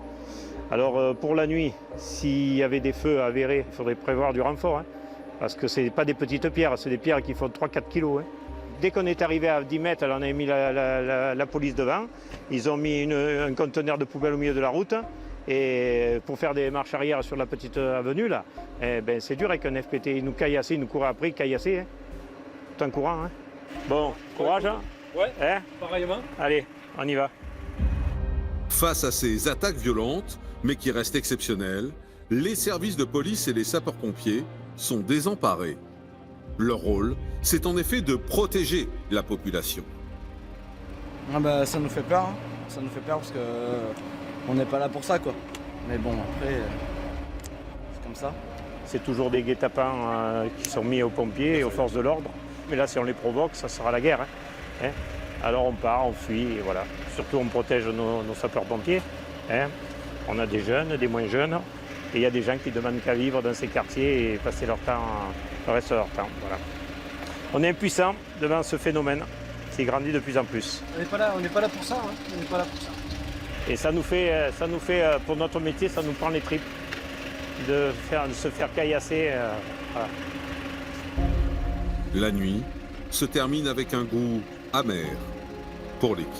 Alors, pour la nuit, s'il y avait des feux avérés, il faudrait prévoir du renfort. Hein, parce que ce n'est pas des petites pierres, c'est des pierres qui font 3-4 kilos. Hein. Dès qu'on est arrivé à 10 mètres, on a mis la police devant. Ils ont mis un conteneur de poubelle au milieu de la route. Et pour faire des marches arrière sur la petite avenue, là, ben, c'est dur avec un FPT. Ils nous caillassent, ils nous courent après, caillassés. Hein. Tout en courant. Hein. Bon, courage. Hein. Ouais, hein, pareillement. Allez, on y va. Face à ces attaques violentes, mais qui restent exceptionnelles, les services de police et les sapeurs-pompiers sont désemparés. Leur rôle, c'est en effet de protéger la population. Ah bah, ça nous fait peur, hein. Ça nous fait peur parce que on n'est pas là pour ça, quoi. Mais bon, après, c'est comme ça. C'est toujours des guet-apens qui sont mis aux pompiers et aux forces de l'ordre. Mais là, si on les provoque, ça sera la guerre. Hein. Alors on part, on fuit, et voilà. Surtout, on protège nos sapeurs-pompiers. Hein. On a des jeunes, des moins jeunes. Et il y a des gens qui demandent qu'à vivre dans ces quartiers et passer leur temps, le reste de leur temps. Voilà. On est impuissants devant ce phénomène qui grandit de plus en plus. On n'est pas là pour ça. Hein. On n'est pas là pour ça. Et ça nous fait, pour notre métier, ça nous prend les tripes. de se faire caillasser. Voilà. La nuit se termine avec un goût amer pour l'équipe.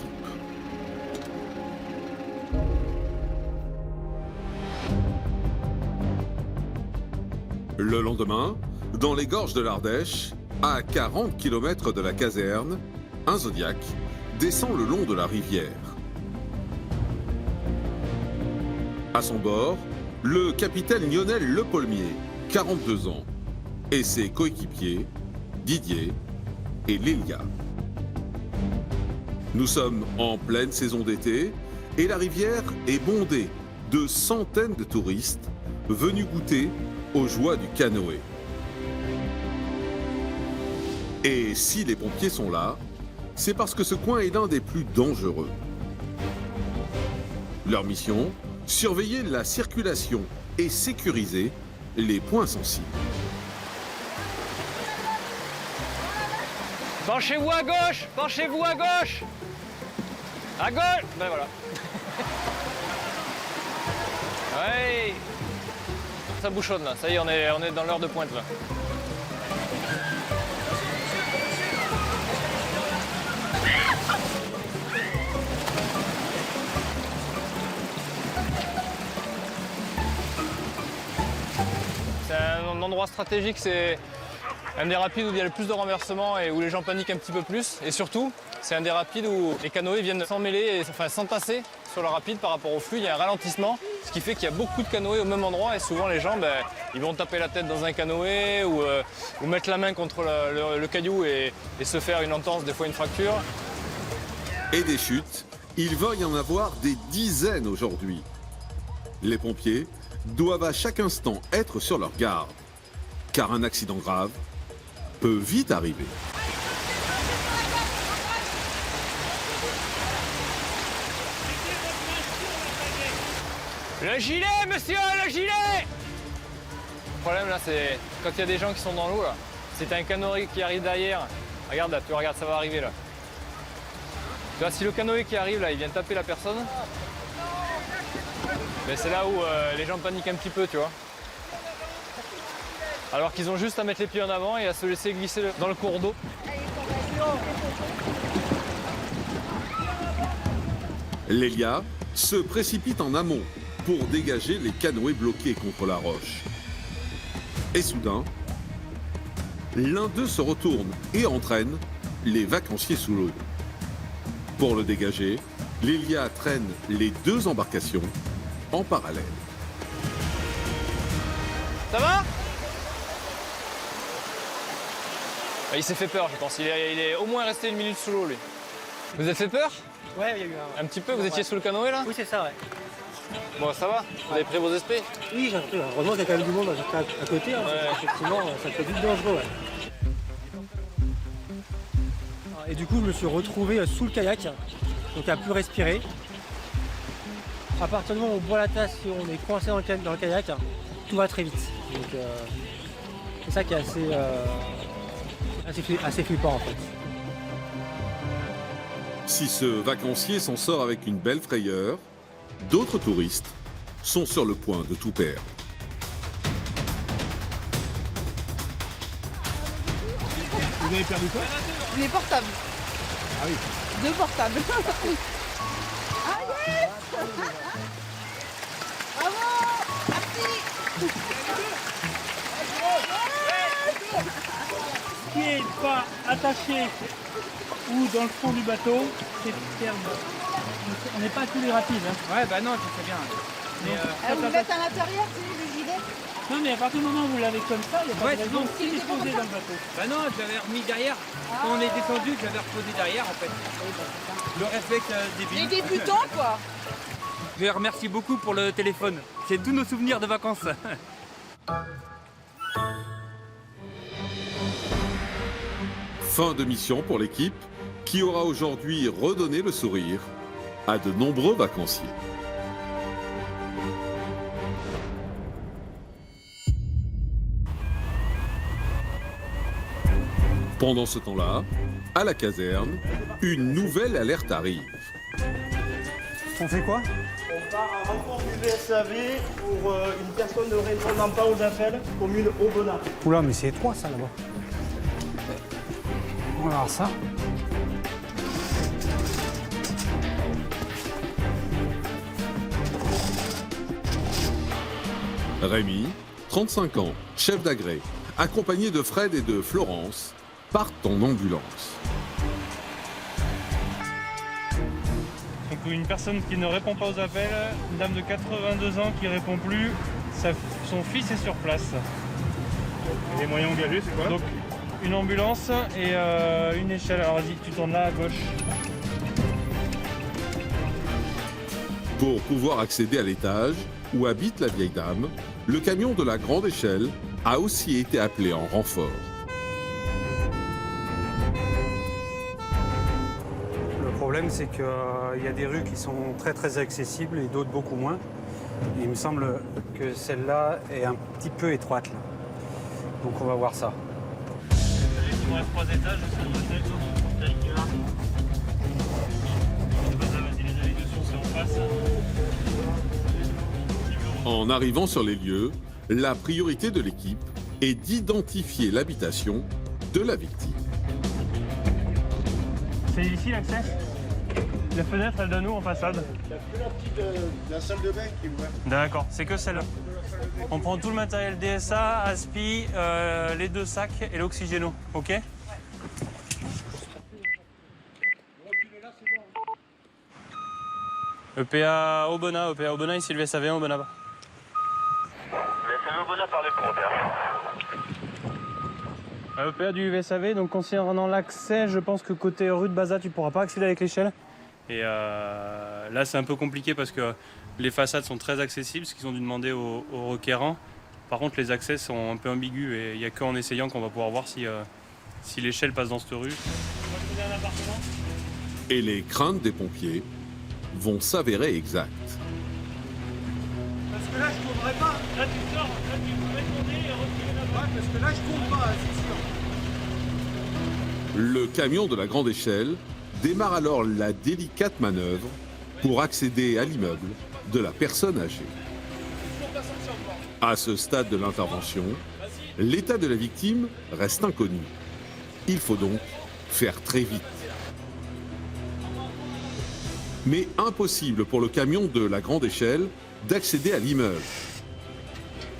Le lendemain, dans les gorges de l'Ardèche, à 40 km de la caserne, un Zodiac descend le long de la rivière. À son bord, le capitaine Lionel Lepolmier, 42 ans, et ses coéquipiers, Didier et Lélia. Nous sommes en pleine saison d'été et la rivière est bondée de centaines de touristes venus goûter aux joies du canoë. Et si les pompiers sont là, c'est parce que ce coin est l'un des plus dangereux. Leur mission, surveiller la circulation et sécuriser les points sensibles. Penchez-vous à gauche, penchez-vous à gauche. À gauche. Ben voilà. Ouais. Ça bouchonne là, ça y est, on est dans l'heure de pointe là. C'est un endroit stratégique, c'est un des rapides où il y a le plus de renversements et où les gens paniquent un petit peu plus. Et surtout, c'est un des rapides où les canoës viennent s'emmêler, enfin s'entasser sur le rapide par rapport au flux. Il y a un ralentissement, ce qui fait qu'il y a beaucoup de canoës au même endroit. Et souvent, les gens, ils vont taper la tête dans un canoë ou mettre la main contre le caillou et se faire une entorse, des fois une fracture. Et des chutes, il va y en avoir des dizaines aujourd'hui. Les pompiers doivent à chaque instant être sur leur garde, car un accident grave peut vite arriver. Le gilet, monsieur, le gilet! Le problème là, c'est quand il y a des gens qui sont dans l'eau là. C'est un canoë qui arrive derrière. Regarde là, tu regardes, ça va arriver là. Tu vois, si le canoë qui arrive là, il vient taper la personne, ben, c'est là où les gens paniquent un petit peu, tu vois. Alors qu'ils ont juste à mettre les pieds en avant et à se laisser glisser dans le cours d'eau. Lélia se précipite en amont pour dégager les canoës bloqués contre la roche. Et soudain, l'un d'eux se retourne et entraîne les vacanciers sous l'eau. Pour le dégager, Lélia traîne les deux embarcations en parallèle. Ça va? Il s'est fait peur, je pense. Il est au moins resté une minute sous l'eau, lui. Vous avez fait peur? Ouais, il y a eu un petit peu. Vous étiez sous le canoë, là? Oui, c'est ça, ouais. Bon, ça va? Vous avez pris vos esprits? Oui, j'ai pris. Heureusement qu'il y a quand même du monde à côté. Hein, ouais. Effectivement, ça peut être vite dangereux, ouais. Et du coup, je me suis retrouvé sous le kayak, donc à plus respirer. À partir du moment où on boit la tasse et on est coincé dans le kayak, tout va très vite. Donc, c'est ça qui est assez flippant, en fait. Si ce vacancier s'en sort avec une belle frayeur, d'autres touristes sont sur le point de tout perdre. Vous avez perdu quoi? Les portables. Ah oui. 2 portables. Ah yes. Bravo. Merci. Ce qui n'est pas attaché ou dans le fond du bateau, c'est ferme. On n'est pas à tous les rapides. Hein. Ouais, bah non, tu sais bien. Mais vous le mettez à l'intérieur, tu sais, le gilet? Non, mais à partir du moment où vous l'avez comme ça, il n'y a pas de raison de si, disposer dans le bateau. Bah non, je l'avais remis derrière. Quand on est descendu, je l'avais reposé derrière, en fait. Le réflexe débile. Les débutants, quoi. Je remercie beaucoup pour le téléphone. C'est tous nos souvenirs de vacances. Fin de mission pour l'équipe qui aura aujourd'hui redonné le sourire à de nombreux vacanciers. Pendant ce temps-là, à la caserne, une nouvelle alerte arrive. On fait quoi? On part en renfort du VSAV pour une personne ne répondant pas aux appels, commune Aubenas. Oula, mais c'est étroit ça là-bas. On va voir ça. Rémi, 35 ans, chef d'agré, accompagné de Fred et de Florence, partent en ambulance. Donc une personne qui ne répond pas aux appels, une dame de 82 ans qui répond plus, son fils est sur place. Et les moyens engagés, c'est quoi? Donc une ambulance et une échelle. Alors vas-y, tu tournes là à gauche. Pour pouvoir accéder à l'étage où habite la vieille dame, le camion de la grande échelle a aussi été appelé en renfort. Le problème, c'est qu'il y a des rues qui sont très accessibles et d'autres beaucoup moins. Et il me semble que celle-là est un petit peu étroite. Là. Donc on va voir ça. Il me reste 3 étages, En arrivant sur les lieux, la priorité de l'équipe est d'identifier l'habitation de la victime. C'est ici l'accès? La fenêtre, elle donne où en façade? La petite la salle de bain qui est ouverte. D'accord, c'est que celle-là. On prend tout le matériel DSA, Aspi, les 2 sacs et l'oxygéno, ok? EPA Aubenas, ici le VSAV, Aubenas. VSAV Aubenas par les comptes. EPA du VSAV, donc concernant l'accès, je pense que côté rue de Baza, tu pourras pas accéder avec l'échelle. Et là, c'est un peu compliqué parce que les façades sont très accessibles, ce qu'ils ont dû demander aux requérants. Par contre, les accès sont un peu ambigus et il n'y a qu'en essayant qu'on va pouvoir voir si l'échelle passe dans cette rue. Et les craintes des pompiers vont s'avérer exactes. Parce que là, je tournerai pas. Là, tu sors, là, tu peux tourner et retirer là-bas. Ouais, parce que là, je tourne pas, c'est sûr. Le camion de la grande échelle démarre alors la délicate manœuvre pour accéder à l'immeuble de la personne âgée. À ce stade de l'intervention, l'état de la victime reste inconnu. Il faut donc faire très vite. Mais impossible pour le camion de la grande échelle d'accéder à l'immeuble.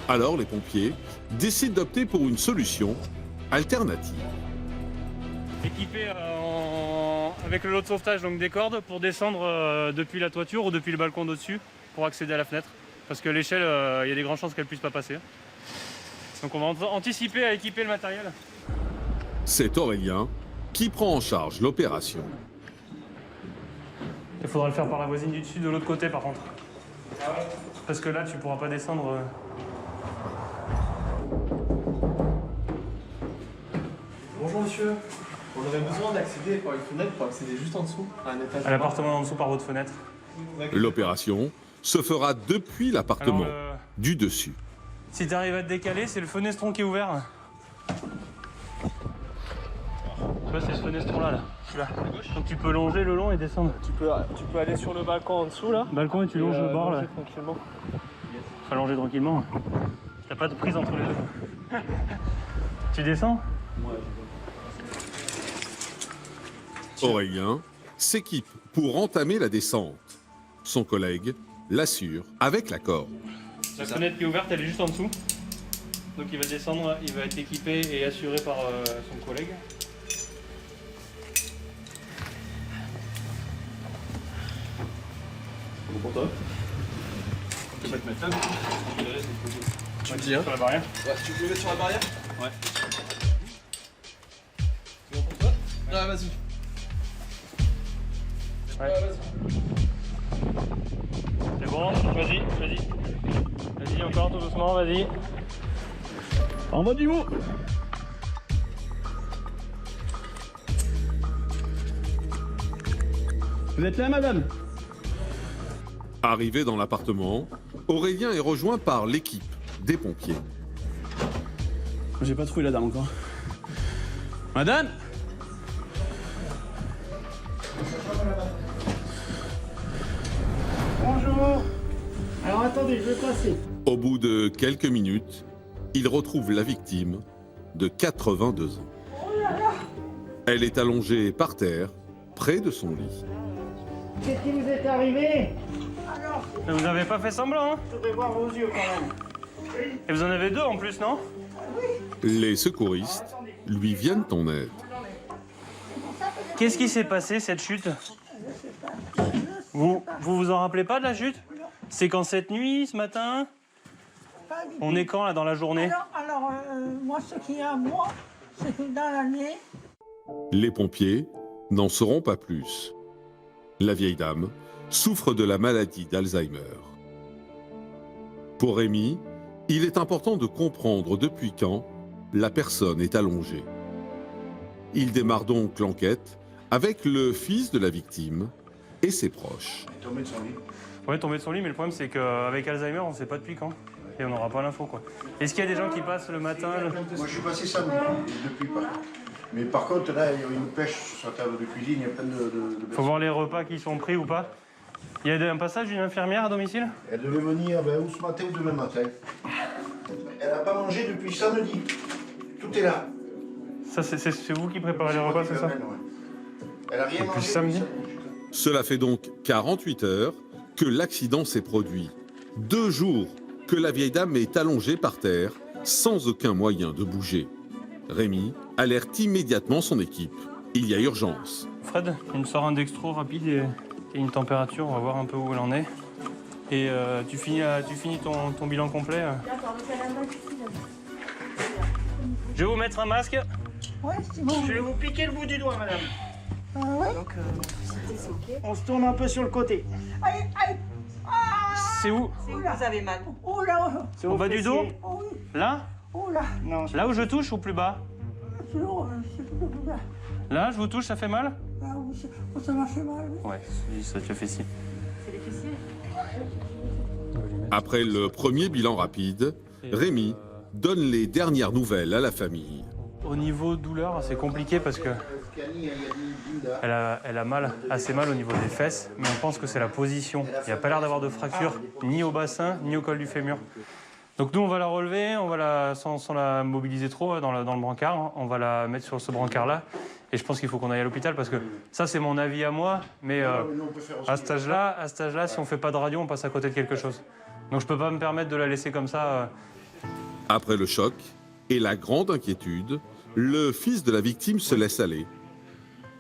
Alors les pompiers décident d'opter pour une solution alternative. Équipé avec le lot de sauvetage, donc des cordes, pour descendre depuis la toiture ou depuis le balcon d'au-dessus pour accéder à la fenêtre. Parce que l'échelle, il y a des grandes chances qu'elle ne puisse pas passer. Donc on va anticiper à équiper le matériel. C'est Aurélien qui prend en charge l'opération. Il faudra le faire par la voisine du dessus de l'autre côté par contre. Parce que là tu pourras pas descendre. Bonjour monsieur, on aurait besoin d'accéder par une fenêtre pour accéder juste en dessous à un étage. À l'appartement en dessous par votre fenêtre. L'opération se fera depuis l'appartement du dessus. Si tu arrives à te décaler, c'est le fenestron qui est ouvert. Tu vois, c'est ce fenestron là. Là. Donc tu peux longer le long et descendre. Tu peux aller sur le balcon en dessous là. Balcon et tu longes le bord là. Tranquillement. Enfin longer tranquillement. T'as pas de prise entre les deux. Tu descends? Aurélien s'équipe pour entamer la descente. Son collègue l'assure avec la corde. La fenêtre qui est ouverte, elle est juste en dessous. Donc il va descendre, il va être équipé et assuré par son collègue. Bon pour toi. Tu peux pas te mettre là. Tu me dis sur la barrière? Ouais, tu peux le mettre sur la barrière? Ouais. C'est bon pour toi? Ah vas-y. Ouais. Vas-y. C'est bon, vas-y. Vas-y encore tout doucement, vas-y. Envoie du mot. Vous êtes là madame? Arrivé dans l'appartement, Aurélien est rejoint par l'équipe des pompiers. J'ai pas trouvé la dame encore. Madame? attendez, je vais passer. Au bout de quelques minutes, il retrouve la victime de 82 ans. Elle est allongée par terre, près de son lit. Qu'est-ce qui vous est arrivé? Vous n'avez pas fait semblant, hein? Je voudrais voir vos yeux quand même. Et vous en avez 2 en plus, non? Les secouristes lui viennent en aide. Qu'est-ce qui s'est passé, cette chute? Vous en rappelez pas de la chute? C'est quand cette nuit, ce matin? On est quand, là, dans la journée? Moi, ce qu'il y a à moi, c'est que dans l'année... Les pompiers n'en sauront pas plus. La vieille dame souffre de la maladie d'Alzheimer. Pour Rémi, il est important de comprendre depuis quand la personne est allongée. Il démarre donc l'enquête avec le fils de la victime et ses proches. Tombé de son lit. Ouais, tombé de son lit, mais le problème c'est qu'avec Alzheimer, on ne sait pas depuis quand. Et on n'aura pas l'info, quoi. Est-ce qu'il y a des gens qui passent le matin? Moi, je suis passé samedi, depuis pas. Mais par contre, là, il y a une pêche sur la table de cuisine, il y a plein de... Faut voir les repas qui sont pris ou pas. Il y a un passage d'une infirmière à domicile? Elle devait venir ou ce matin ou demain matin. Elle n'a pas mangé depuis samedi. Tout est là. Ça, c'est vous qui préparez les repas, c'est ça? Elle n'a rien Depuis mangé samedi. Cela fait donc 48 heures que l'accident s'est produit. 2 jours que la vieille dame est allongée par terre, sans aucun moyen de bouger. Rémi alerte immédiatement son équipe. Il y a urgence. Fred, il me sort un dextro rapide et une température, on va voir un peu où elle en est. Et tu finis ton bilan complet. Je vais vous mettre un masque. Ouais, c'est bon. Je vais vous piquer le bout du doigt, madame. Ouais. Donc, on se tourne un peu sur le côté. Aïe, aïe. C'est où? Vous avez mal. Oh là. C'est au bas du dos? Là? Oh là. Non. Là où je touche ou plus bas? Là, je vous touche, ça fait mal? Ça m'a fait mal. Ouais, ça te fait si. C'est les fessiers. Après le premier bilan rapide, Rémi donne les dernières nouvelles à la famille. Au niveau douleur, c'est compliqué parce que elle a mal, assez mal au niveau des fesses, mais on pense que c'est la position. Il n'y a pas l'air d'avoir de fracture ni au bassin, ni au col du fémur. Donc nous, on va la relever, on va sans la mobiliser trop dans le brancard, on va la mettre sur ce brancard-là. Et je pense qu'il faut qu'on aille à l'hôpital parce que ça, c'est mon avis à moi, mais à cet âge-là, si on ne fait pas de radio, on passe à côté de quelque chose. Donc je ne peux pas me permettre de la laisser comme ça. Après le choc et la grande inquiétude, le fils de la victime se laisse aller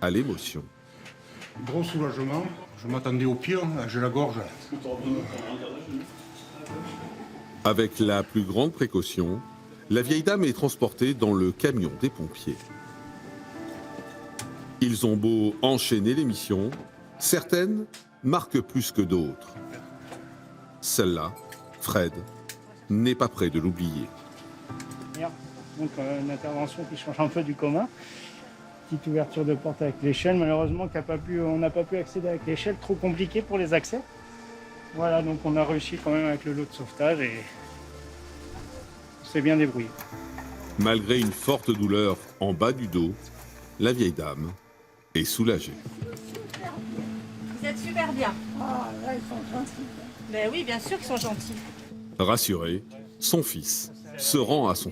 à l'émotion. Gros soulagement, je m'attendais au pire, j'ai la gorge. Avec la plus grande précaution, la vieille dame est transportée dans le camion des pompiers. Ils ont beau enchaîner les missions, certaines marquent plus que d'autres. Celle-là, Fred, n'est pas prêt de l'oublier. Donc une intervention qui change un peu du commun. Petite ouverture de porte avec l'échelle, malheureusement on n'a pas pu accéder avec l'échelle, trop compliqué pour les accès. Voilà, donc on a réussi quand même avec le lot de sauvetage et on s'est bien débrouillé. Malgré une forte douleur en bas du dos, la vieille dame est soulagée. Vous êtes super bien. Ah, là, ils sont gentils. Ben oui, bien sûr qu'ils sont gentils. Rassuré, son fils se rend à son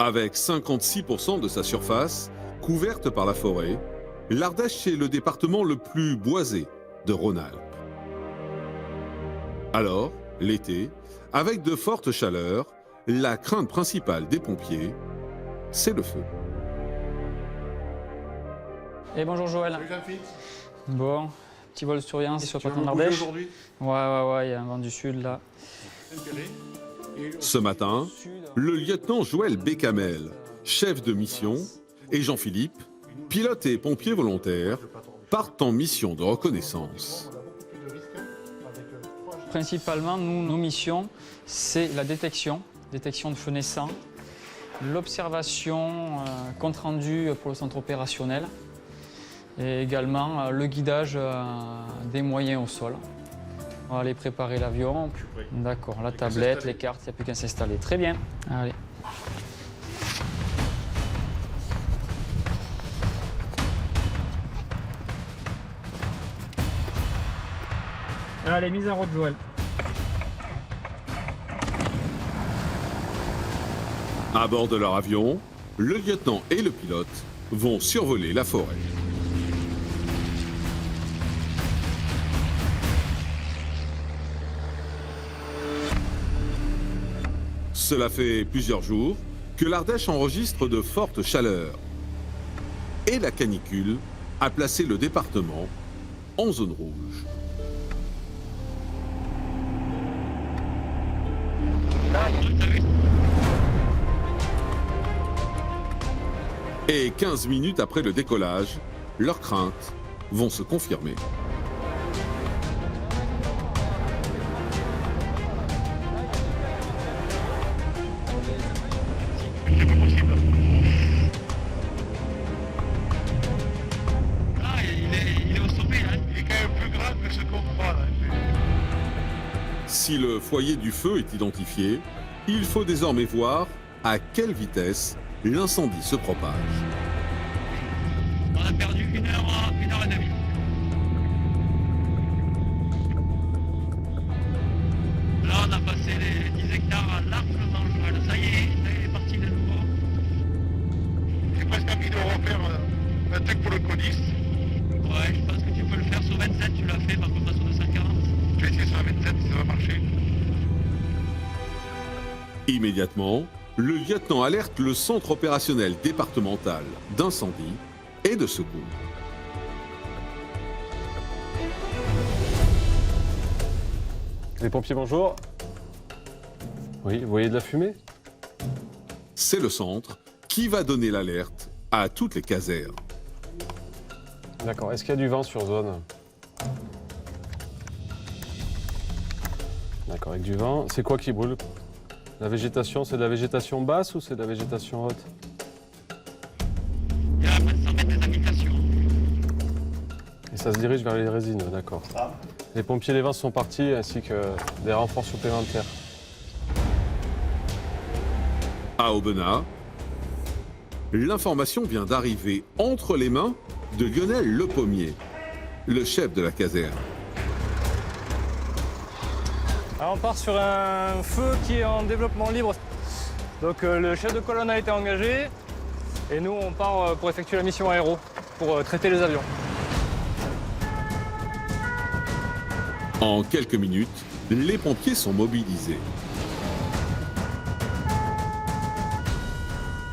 Avec 56% de sa surface couverte par la forêt, l'Ardèche est le département le plus boisé de Rhône-Alpes. Alors, l'été, avec de fortes chaleurs, la crainte principale des pompiers, c'est le feu. Et bonjour Joël. Salut Jean-Philippe. Bon, petit vol de surveillance sur le printemps bouger d'Ardèche. aujourd'hui? Ouais, il y a un vent du sud là. Ce matin, le lieutenant Joël Bécamel, chef de mission, et Jean-Philippe, pilote et pompier volontaire, partent en mission de reconnaissance. Principalement, nos missions, c'est la détection de feux naissants, l'observation compte rendu pour le centre opérationnel et également le guidage des moyens au sol. On va aller préparer l'avion. D'accord, la tablette, les cartes, il n'y a plus qu'à s'installer. Très bien, allez. Allez, mise en route, Joël. À bord de leur avion, le lieutenant et le pilote vont survoler la forêt. Cela fait plusieurs jours que l'Ardèche enregistre de fortes chaleurs. Et la canicule a placé le département en zone rouge. Et 15 minutes après le décollage, leurs craintes vont se confirmer. Si le foyer du feu est identifié, il faut désormais voir à quelle vitesse l'incendie se propage. On a perdu une heure et demie. Là, on a passé les 10 hectares largement, Joël. Ça y est parti de nouveau. J'ai presque envie de refaire un truc pour le colis. Ouais, je pense que tu peux le faire sur 27, tu l'as fait, par contre, sur 240. Je vais essayer sur 27, ça va marcher. Immédiatement, le lieutenant alerte le centre opérationnel départemental d'incendie et de secours. Les pompiers, bonjour. Oui, vous voyez de la fumée? C'est le centre qui va donner l'alerte à toutes les casernes. D'accord, est-ce qu'il y a du vent sur zone? D'accord, avec du vent. C'est quoi qui brûle? La végétation, c'est de la végétation basse ou c'est de la végétation haute? Il y a près de 100 mètres des habitations. Et ça se dirige vers les résines, d'accord. Les pompiers les vents sont partis ainsi que des renforts supplémentaires. À Aubenas, l'information vient d'arriver entre les mains de Lionel Lepommier, le chef de la caserne. Alors on part sur un feu qui est en développement libre. Donc le chef de colonne a été engagé et nous on part pour effectuer la mission aéro, pour traiter les avions. En quelques minutes, les pompiers sont mobilisés.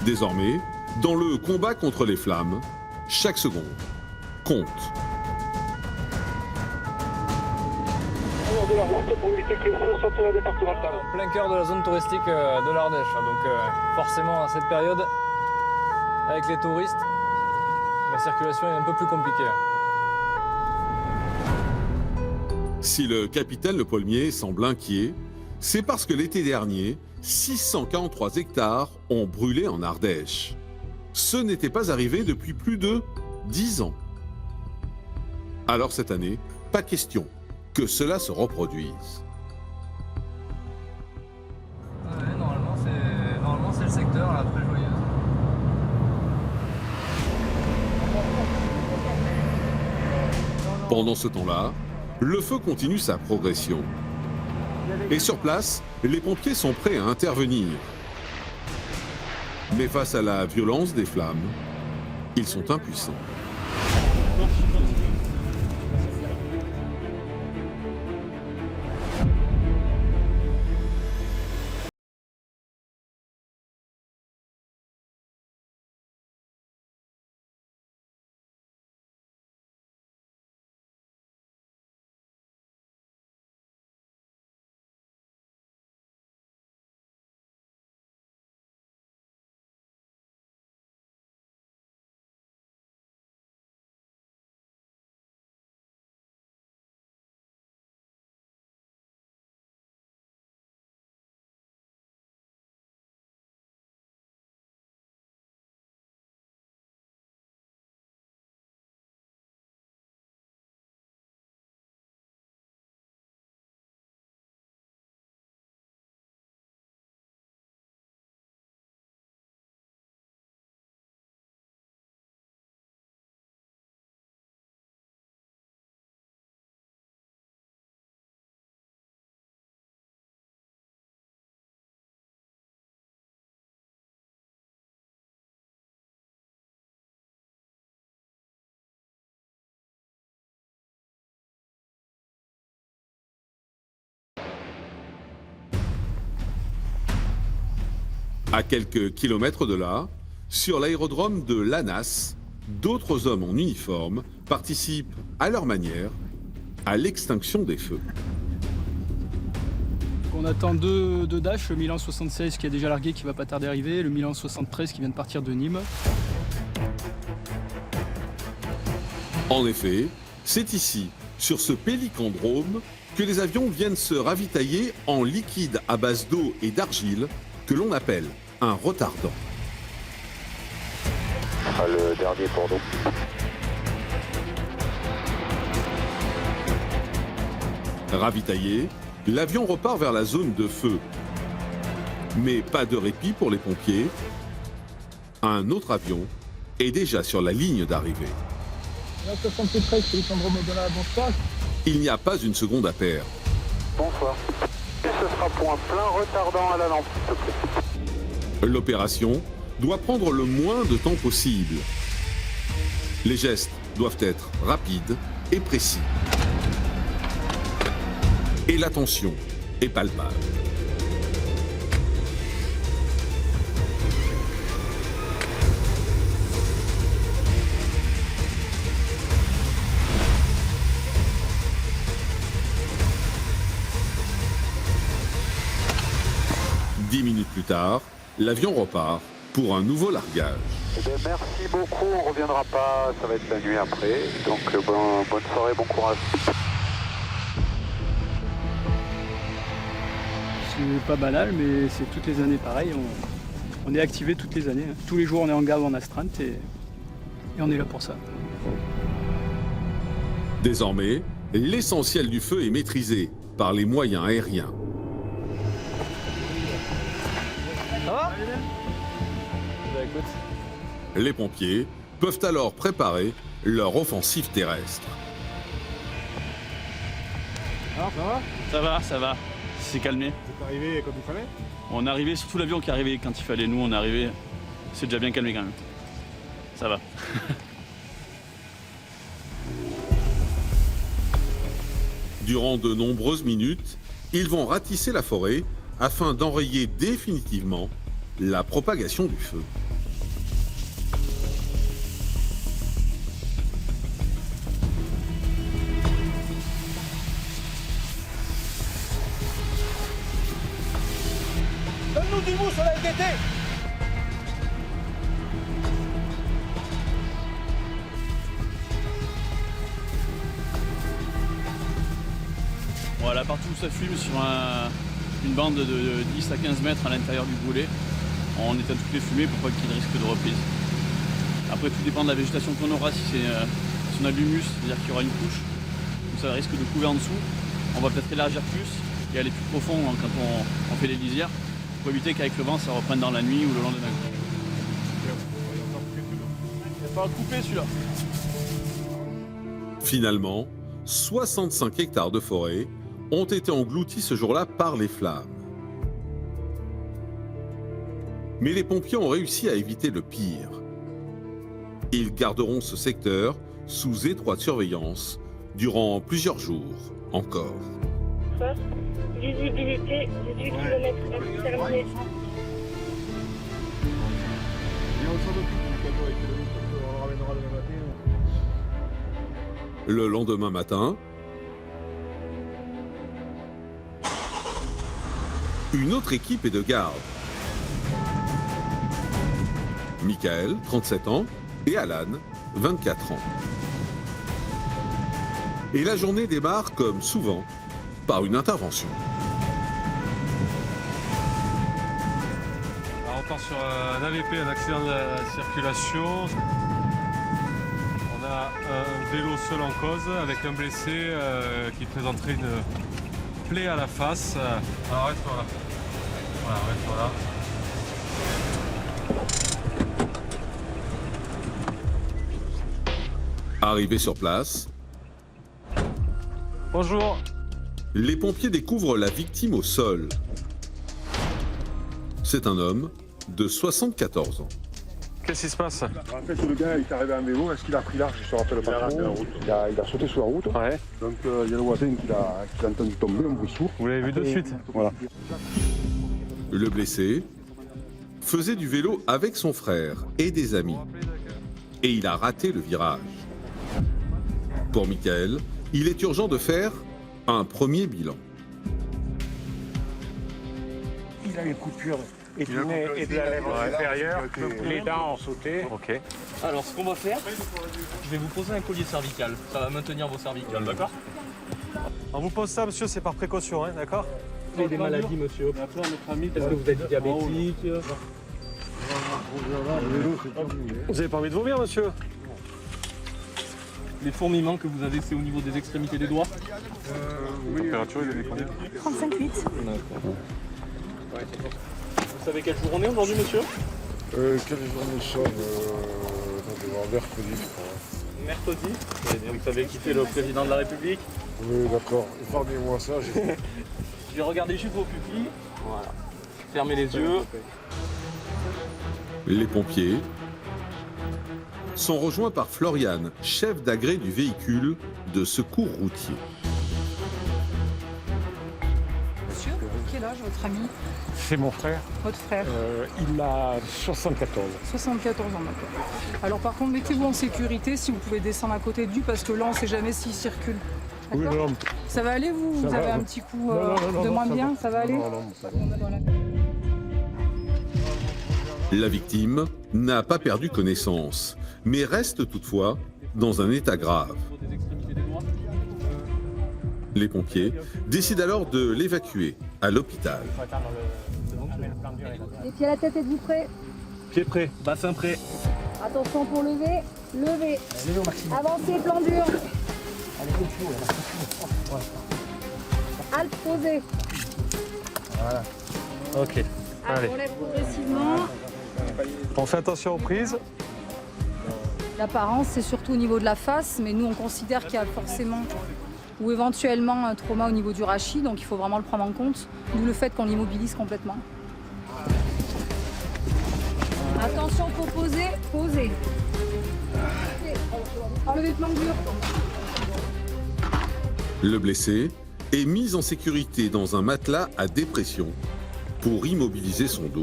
Désormais, dans le combat contre les flammes, chaque seconde compte. De la route pour éviter que le feu sorte de la départementale. En plein cœur de la zone touristique de l'Ardèche. Donc forcément à cette période, avec les touristes, la circulation est un peu plus compliquée. Si le capitaine Lepommier semble inquiet, c'est parce que l'été dernier, 643 hectares ont brûlé en Ardèche. Ce n'était pas arrivé depuis plus de 10 ans. Alors cette année, pas question que cela se reproduise. Ouais, normalement c'est le secteur là, très joyeux. Pendant ce temps-là, le feu continue sa progression. Et sur place, les pompiers sont prêts à intervenir. Mais face à la violence des flammes, ils sont impuissants. À quelques kilomètres de là, sur l'aérodrome de Lannas, d'autres hommes en uniforme participent à leur manière à l'extinction des feux. On attend deux Dash, le Milan 76 qui a déjà largué, qui va pas tarder à arriver, le Milan 73 qui vient de partir de Nîmes. En effet, c'est ici, sur ce pélicandrome, que les avions viennent se ravitailler en liquide à base d'eau et d'argile que l'on appelle un retardant. Le dernier pour nous. Ravitaillé, l'avion repart vers la zone de feu. Mais pas de répit pour les pompiers. Un autre avion est déjà sur la ligne d'arrivée. La 73, c'est le syndrome de la bonsoir. Il n'y a pas une seconde à perdre. Bonsoir. Et ce sera pour un plein retardant à la lampe, s'il te plaît. L'opération doit prendre le moins de temps possible. Les gestes doivent être rapides et précis. Et la tension est palpable. Dix minutes plus tard, l'avion repart pour un nouveau largage. Eh bien, merci beaucoup, on ne reviendra pas, ça va être la nuit après. Donc bonne soirée, bon courage. C'est pas banal, mais c'est toutes les années pareil. On est activé toutes les années. Tous les jours, on est en garde en astreinte et on est là pour ça. Désormais, l'essentiel du feu est maîtrisé par les moyens aériens. Ça va? Les pompiers peuvent alors préparer leur offensive terrestre. Alors, ça va? Ça va, ça va. C'est calmé. Vous êtes arrivé quand il fallait? On est arrivé, surtout l'avion qui est arrivé quand il fallait. Nous, on est arrivé. C'est déjà bien calmé quand même. Ça va. Durant de nombreuses minutes, ils vont ratisser la forêt afin d'enrayer définitivement la propagation du feu. Donne-nous du mou sur la LTT. Voilà, partout où ça fume, sur une bande de 10 à 15 mètres à l'intérieur du brûlé, on éteint toutes les fumées pour pas qu'il y ait de risque de reprise. Après, tout dépend de la végétation qu'on aura. Si on a de l'humus, c'est-à-dire qu'il y aura une couche, où ça risque de couver en dessous, on va peut-être élargir plus et aller plus profond quand on fait les lisières, pour éviter qu'avec le vent, ça reprenne dans la nuit ou le lendemain. Il va falloir couper celui-là. Finalement, 65 hectares de forêt ont été engloutis ce jour-là par les flammes. Mais les pompiers ont réussi à éviter le pire. Ils garderont ce secteur sous étroite surveillance durant plusieurs jours encore. Visibilité 18 km terminée. Le lendemain matin, une autre équipe est de garde. Michael, 37 ans, et Alan, 24 ans. Et la journée démarre, comme souvent, par une intervention. Alors on part sur un AVP, un accident de la circulation. On a un vélo seul en cause avec un blessé qui présenterait une plaie à la face. Alors arrête-toi là. Voilà, arrête-toi là. Arrivés sur place, bonjour. Les pompiers découvrent la victime au sol. C'est un homme de 74 ans. Qu'est-ce qui se passe? En fait, le gars il est arrivé en vélo, est-ce qu'il a pris large? Je ne me rappelle pas trop. Il a sauté sur la route. Ouais. Donc il y a le voisin qui l'a entendu tomber, un bruit sourd. Vous l'avez vu de suite? Voilà. Le blessé, faisait du vélo avec son frère et des amis. Et il a raté le virage. Pour Michael, il est urgent de faire un premier bilan. Il a une coupure épinée et de la lèvre inférieure. Les dents ont sauté. Ok. Alors, ce qu'on va faire, je vais vous poser un collier cervical. Ça va maintenir vos cervicales, d'accord? On vous pose ça, monsieur, c'est par précaution, hein, d'accord? Vous avez des maladies, monsieur? Est-ce que vous êtes diabétique? Vous avez pas envie de vomir, monsieur? Les fourmillements que vous avez, c'est au niveau des extrémités des doigts? Oui. La température, il est combien? 35,8. D'accord. Vous savez quel jour on est aujourd'hui, monsieur? Quel jour nous sommes attendez, mercredi, je crois. Mercredi. Et vous savez qui c'est le président de la République? Oui, d'accord. Épargnez-moi ça. Je vais regarder juste vos pupilles. Voilà. Fermez les yeux. Les pompiers sont rejoints par Florian, chef d'agré du véhicule de secours routier. Monsieur, quel âge votre ami? C'est mon frère. Votre frère? Il a 74. 74 ans maintenant. Alors par contre, mettez-vous en sécurité si vous pouvez descendre à côté de lui parce que là, on ne sait jamais s'il circule. Oui, D'accord? non. Ça va aller, vous? Ça Vous va, avez un oui. petit coup Non, de moins ça bien? va. Ça va aller? Non, ça va. Voilà. La victime n'a pas perdu connaissance, mais reste toutefois dans un état grave. Les pompiers décident alors de l'évacuer à l'hôpital. Les pieds à la tête, êtes-vous prêts? Pied prêt, bassin prêt. Attention pour lever, lever. Avancez, plan dur. Halte posée. Voilà. Ok. Allez. On lève progressivement. On fait attention aux prises. L'apparence, c'est surtout au niveau de la face, mais nous, on considère qu'il y a forcément ou éventuellement un trauma au niveau du rachis, donc il faut vraiment le prendre en compte, d'où le fait qu'on l'immobilise complètement. Attention pour poser, poser. Enlevez le plan dur. Le blessé est mis en sécurité dans un matelas à dépression pour immobiliser son dos.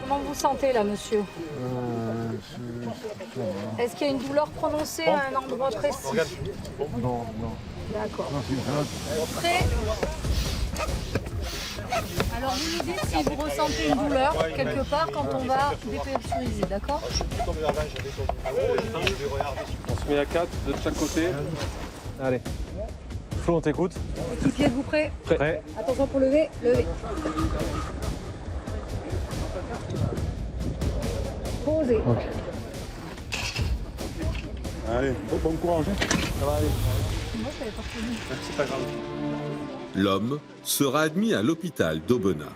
Comment vous sentez là, monsieur? Est-ce qu'il y a une douleur prononcée à un endroit précis? Non. D'accord. Prêt? Alors vous nous dites si vous ressentez une douleur quelque part quand on va dépressuriser, d'accord? On se met à 4 de chaque côté. Allez. Flo, on t'écoute. Équipier, êtes-vous prêt? Prêt. Attention pour lever, lever. Posez. Ok. Allez, bon courage. Ça va aller. Moi, je l'avais pas reconnu. C'est pas grave. L'homme sera admis à l'hôpital d'Aubenas.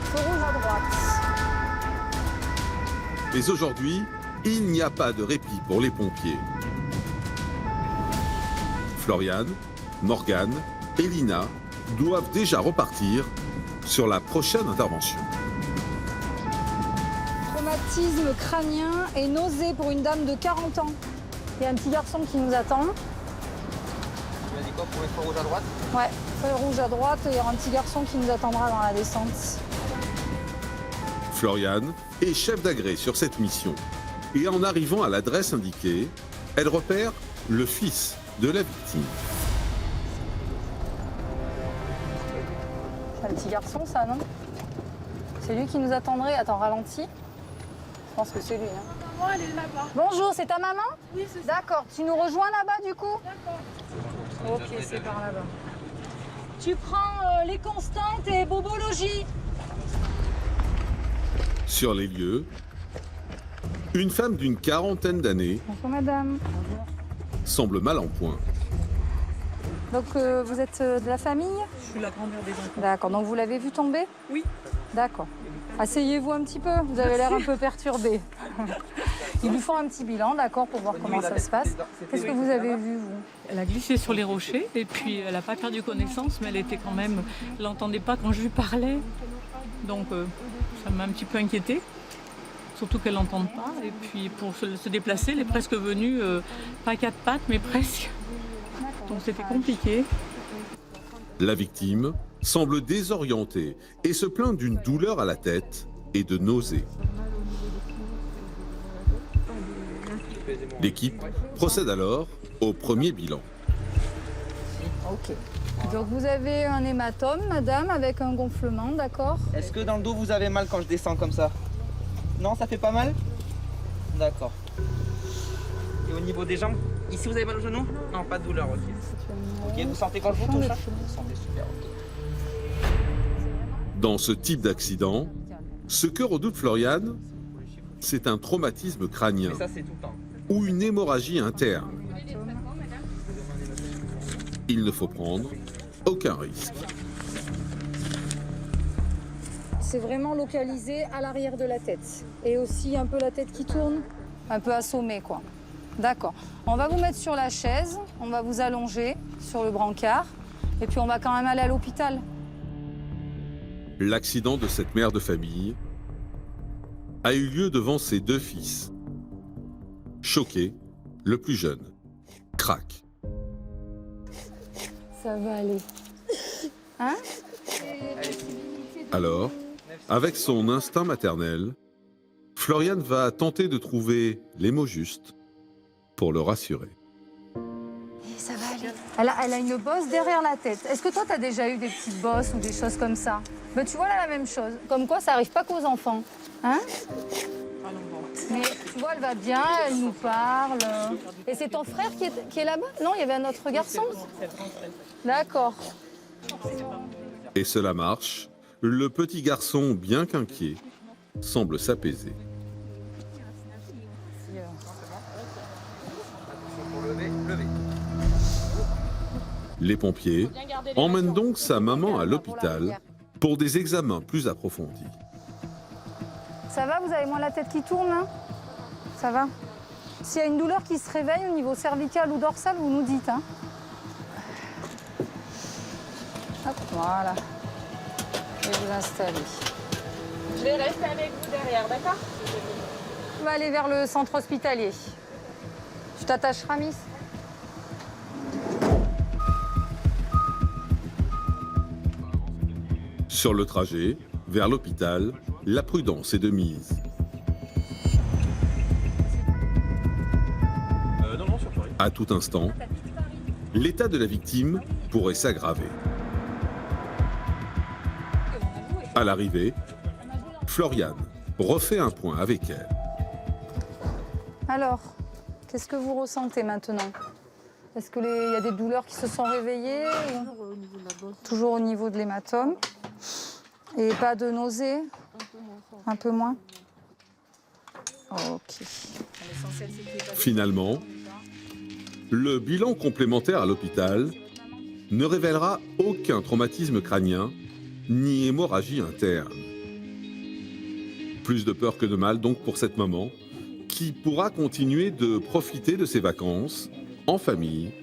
Feu rouge à droite. Mais aujourd'hui, il n'y a pas de répit pour les pompiers. Florian, Morgane et Lina doivent déjà repartir sur la prochaine intervention. Traumatisme crânien et nausée pour une dame de 40 ans. Il y a un petit garçon qui nous attend. Tu m'as dit quoi pour les feux rouges à droite? Ouais, feu rouge à droite et il y aura un petit garçon qui nous attendra dans la descente. Florian est chef d'agré sur cette mission. Et en arrivant à l'adresse indiquée, elle repère le fils de la victime. C'est un petit garçon, ça, non? C'est lui qui nous attendrait. Attends, ralentis. Je pense que c'est lui. Hein. Maman, elle est là-bas. Bonjour, c'est ta maman? Oui, c'est ça. D'accord. Tu nous rejoins là-bas, du coup? D'accord. Ok, c'est par là-bas. Tu prends les constantes et bobologie. Sur les lieux, une femme d'une quarantaine d'années Bonjour madame. semble mal en point. Donc vous êtes de la famille? Je suis la grand-mère des enfants. D'accord, donc vous l'avez vu tomber? Oui. D'accord. Asseyez-vous un petit peu, vous avez l'air un peu perturbé. Ils lui font un petit bilan, d'accord, pour voir comment ça se passe. Qu'est-ce que vous avez vu, vous? Elle a glissé sur les rochers et puis elle n'a pas perdu connaissance, mais elle était quand même... Elle n'entendait pas quand je lui parlais. Donc ça m'a un petit peu inquiétée. Surtout qu'elle n'entende pas. Et puis pour se déplacer, elle est presque venue, pas à quatre pattes, mais presque. Donc c'était compliqué. La victime semble désorientée et se plaint d'une douleur à la tête et de nausées. L'équipe procède alors au premier bilan. Ok. Donc vous avez un hématome, madame, avec un gonflement, d'accord? Est-ce que dans le dos vous avez mal quand je descends comme ça? Non, ça fait pas mal? D'accord. Et au niveau des jambes, ici vous avez mal au genou? Non, pas de douleur, ok. Ok, vous sentez quand je vous touche? Vous sentez super, ok. Dans ce type d'accident, ce que redoute Floriane, c'est un traumatisme crânien Mais ça, c'est tout le temps. ou une hémorragie interne. Il ne faut prendre aucun risque. C'est vraiment localisé à l'arrière de la tête. Et aussi un peu la tête qui tourne, un peu assommée, quoi. D'accord. On va vous mettre sur la chaise, on va vous allonger sur le brancard, et puis on va quand même aller à l'hôpital. L'accident de cette mère de famille a eu lieu devant ses deux fils. Choqué, le plus jeune craque. Ça va aller. Hein? Alors, avec son instinct maternel, Floriane va tenter de trouver les mots justes pour le rassurer. Ça va aller. Elle a une bosse derrière la tête. Est-ce que toi, tu as déjà eu des petites bosses ou des choses comme ça? Ben, tu vois, là, la même chose. Comme quoi, ça n'arrive pas qu'aux enfants. Hein? Mais tu vois, elle va bien, elle nous parle. Et c'est ton frère qui est là-bas? Non, il y avait un autre garçon? D'accord. Et cela marche. Le petit garçon, bien qu'inquiet, semble s'apaiser. Les pompiers emmènent donc sa maman à l'hôpital pour des examens plus approfondis. Ça va, vous avez moins la tête qui tourne, hein? Ça va? S'il y a une douleur qui se réveille au niveau cervical ou dorsal, vous nous dites, hein? Hop, voilà. Je vais vous installer. Je vais rester avec vous derrière, d'accord? On va aller vers le centre hospitalier. Tu t'attacheras, Miss? Sur le trajet, vers l'hôpital, la prudence est de mise. À tout instant, l'état de la victime pourrait s'aggraver. À l'arrivée, Floriane refait un point avec elle. Alors, qu'est-ce que vous ressentez maintenant? Est-ce qu'il y a des douleurs qui se sont réveillées? Toujours au niveau de l'hématome. Et pas de nausées? Un peu moins? Ok. Finalement, le bilan complémentaire à l'hôpital ne révélera aucun traumatisme crânien ni hémorragie interne. Plus de peur que de mal donc pour cette maman qui pourra continuer de profiter de ses vacances en famille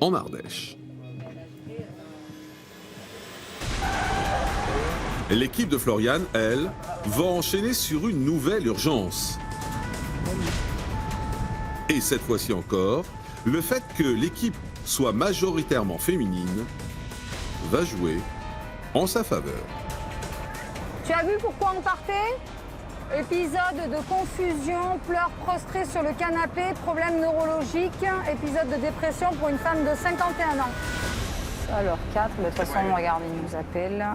en Ardèche. L'équipe de Floriane, elle, va enchaîner sur une nouvelle urgence. Et cette fois-ci encore, le fait que l'équipe soit majoritairement féminine va jouer en sa faveur. Tu as vu pourquoi on partait? Épisode de confusion, pleurs prostrés sur le canapé, problème neurologique, épisode de dépression pour une femme de 51 ans. Alors 4, de toute façon, regarde, il nous appelle.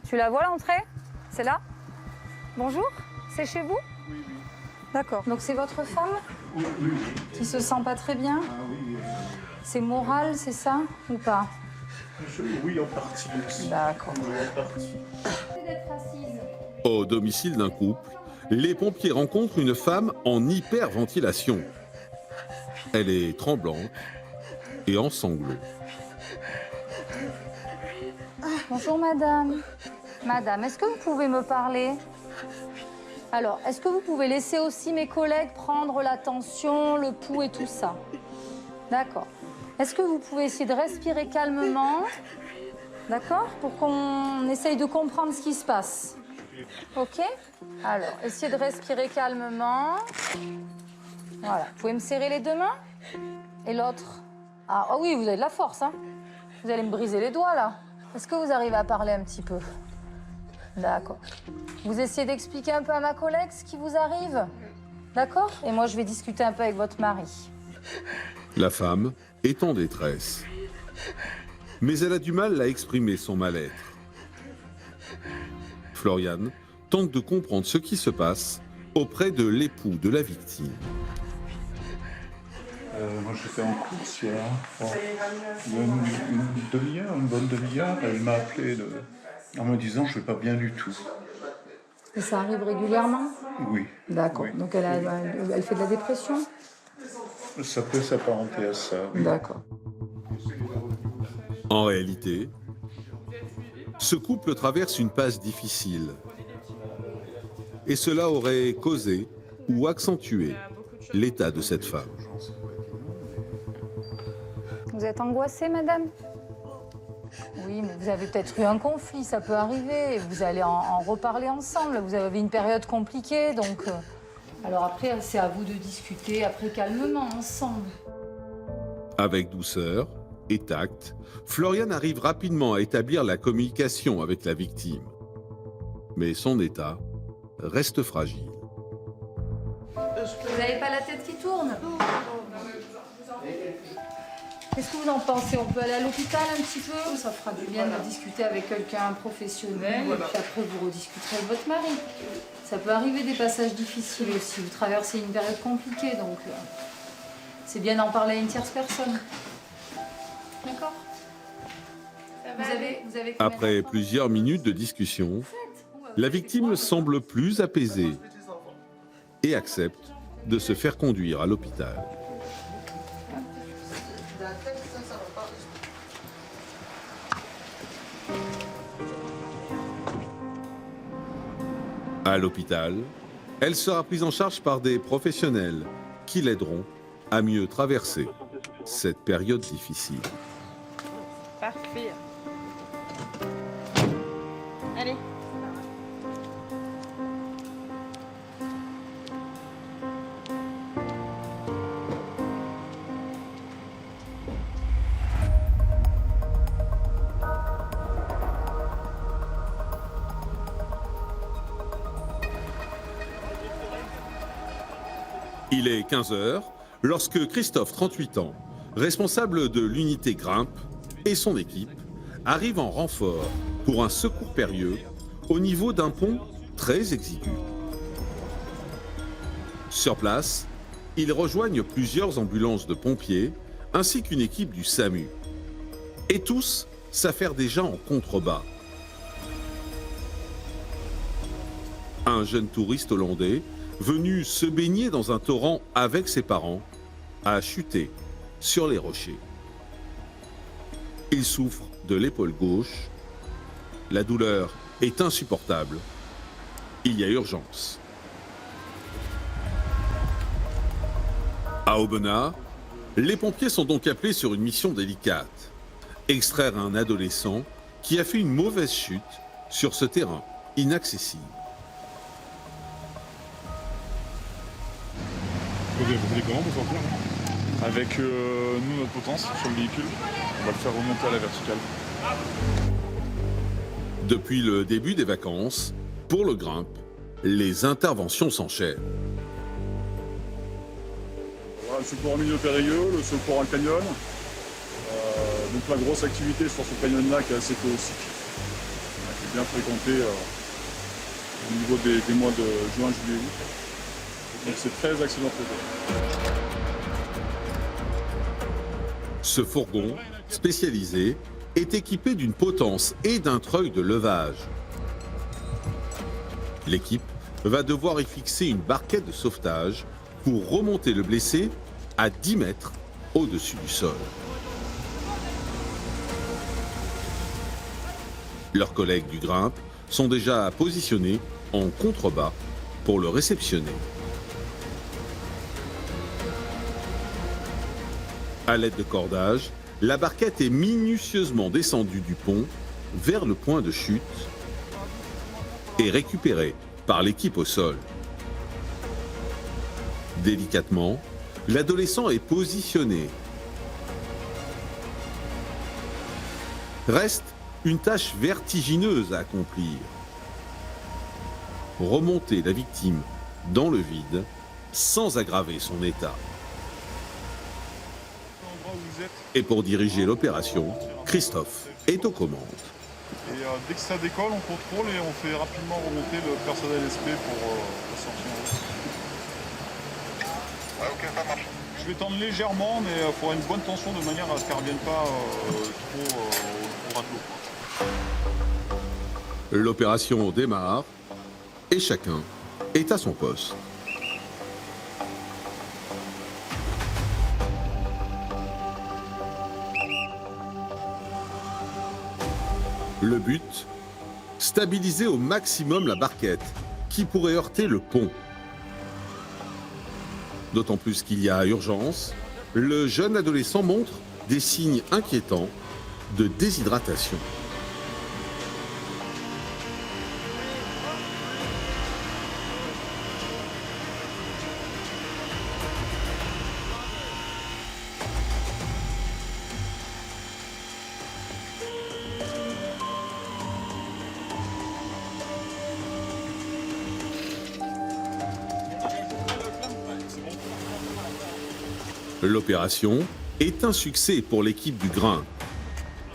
Tu la vois l'entrée? C'est là? Bonjour, c'est chez vous? Oui, oui. D'accord. Donc c'est votre femme Oui. qui se sent pas très bien? Ah oui. C'est moral, c'est ça ou pas? Oui, en partie aussi. D'accord. Oui, en partie. D'être assise. Au domicile d'un couple, les pompiers rencontrent une femme en hyperventilation. Elle est tremblante et en sanglots. Bonjour madame. Madame, est-ce que vous pouvez me parler? Alors, est-ce que vous pouvez laisser aussi mes collègues prendre la tension, le pouls et tout ça? D'accord. Est-ce que vous pouvez essayer de respirer calmement? D'accord? Pour qu'on essaye de comprendre ce qui se passe. Ok? Alors, essayez de respirer calmement. Voilà. Vous pouvez me serrer les deux mains? Et l'autre? Ah oui, vous avez de la force, hein? Vous allez me briser les doigts, là. Est-ce que vous arrivez à parler un petit peu? D'accord. Vous essayez d'expliquer un peu à ma collègue ce qui vous arrive? D'accord? Et moi, je vais discuter un peu avec votre mari. La femme est en détresse. Mais elle a du mal à exprimer son mal-être. Floriane tente de comprendre ce qui se passe auprès de l'époux de la victime. Moi, j'étais en course hier. Il y a une demi-heure, une bonne demi-heure, elle m'a appelé en me disant je ne vais pas bien du tout. Et ça arrive régulièrement? Oui. D'accord. Oui. Donc elle fait de la dépression? Ça peut s'apparenter à ça. Oui. D'accord. En réalité, ce couple traverse une passe difficile. Et cela aurait causé ou accentué l'état de cette femme. Vous êtes angoissée, madame? Oui, mais vous avez peut-être eu un conflit, ça peut arriver. Vous allez en reparler ensemble. Vous avez une période compliquée, donc... Alors après, c'est à vous de discuter, après calmement, ensemble. Avec douceur et tact, Floriane arrive rapidement à établir la communication avec la victime. Mais son état reste fragile. Vous n'avez pas la tête qui tourne? Qu'est-ce que vous en pensez? On peut aller à l'hôpital un petit peu? Ça fera du bien de discuter avec quelqu'un professionnel et puis après vous rediscuterez avec votre mari. Ça peut arriver des passages difficiles aussi. Vous traversez une période compliquée, donc c'est bien d'en parler à une tierce personne. D'accord? Vous avez Après plusieurs minutes de discussion, la victime semble plus apaisée et accepte de se faire conduire à l'hôpital. À l'hôpital, elle sera prise en charge par des professionnels qui l'aideront à mieux traverser cette période difficile. Parfait. Allez. Il est 15h lorsque Christophe, 38 ans, responsable de l'unité Grimpe, et son équipe arrivent en renfort pour un secours périlleux au niveau d'un pont très exigu. Sur place, ils rejoignent plusieurs ambulances de pompiers ainsi qu'une équipe du SAMU. Et tous s'affairent déjà en contrebas. Un jeune touriste hollandais, venu se baigner dans un torrent avec ses parents, a chuté sur les rochers. Il souffre de l'épaule gauche. La douleur est insupportable. Il y a urgence. À Aubenas, les pompiers sont donc appelés sur une mission délicate. Extraire un adolescent qui a fait une mauvaise chute sur ce terrain inaccessible. Vous avez comment pour sortir? Avec nous, notre potence sur le véhicule, on va le faire remonter à la verticale. Depuis le début des vacances, pour le Grimpe, les interventions s'enchaînent. Voilà, le secours en milieu périlleux, le secours en canyon. Donc la grosse activité sur ce canyon-là qui est assez toxique, qui est bien fréquenté au niveau des mois de juin, juillet, août. Donc c'est très accidenté. Ce fourgon, spécialisé, est équipé d'une potence et d'un treuil de levage. L'équipe va devoir y fixer une barquette de sauvetage pour remonter le blessé à 10 mètres au-dessus du sol. Leurs collègues du Grimpe sont déjà positionnés en contrebas pour le réceptionner. À l'aide de cordages, la barquette est minutieusement descendue du pont vers le point de chute et récupérée par l'équipe au sol. Délicatement, l'adolescent est positionné. Reste une tâche vertigineuse à accomplir. Remonter la victime dans le vide sans aggraver son état. Et pour diriger l'opération, Christophe est aux commandes. Et dès que ça décolle, on contrôle et on fait rapidement remonter le personnel SP pour la sortie. Ouais, ok, ça marche. Je vais tendre légèrement, mais il faudra une bonne tension de manière à ce qu'elle ne revienne pas trop au ratelot. L'opération démarre et chacun est à son poste. Le but, stabiliser au maximum la barquette qui pourrait heurter le pont. D'autant plus qu'il y a urgence, le jeune adolescent montre des signes inquiétants de déshydratation. L'opération est un succès pour l'équipe du Grimpe.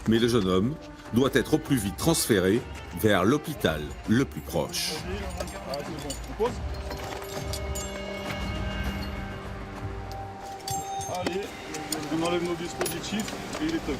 Mais le jeune homme doit être au plus vite transféré vers l'hôpital le plus proche. Allez, on enlève nos dispositifs et il est top.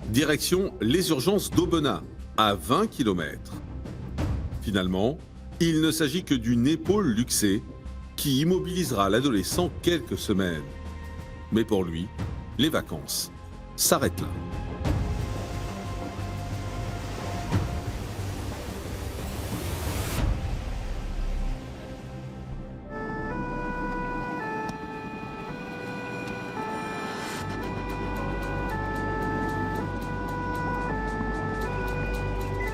Direction les urgences d'Aubenas, à 20 km. Finalement, il ne s'agit que d'une épaule luxée qui immobilisera l'adolescent quelques semaines. Mais pour lui, les vacances s'arrêtent là.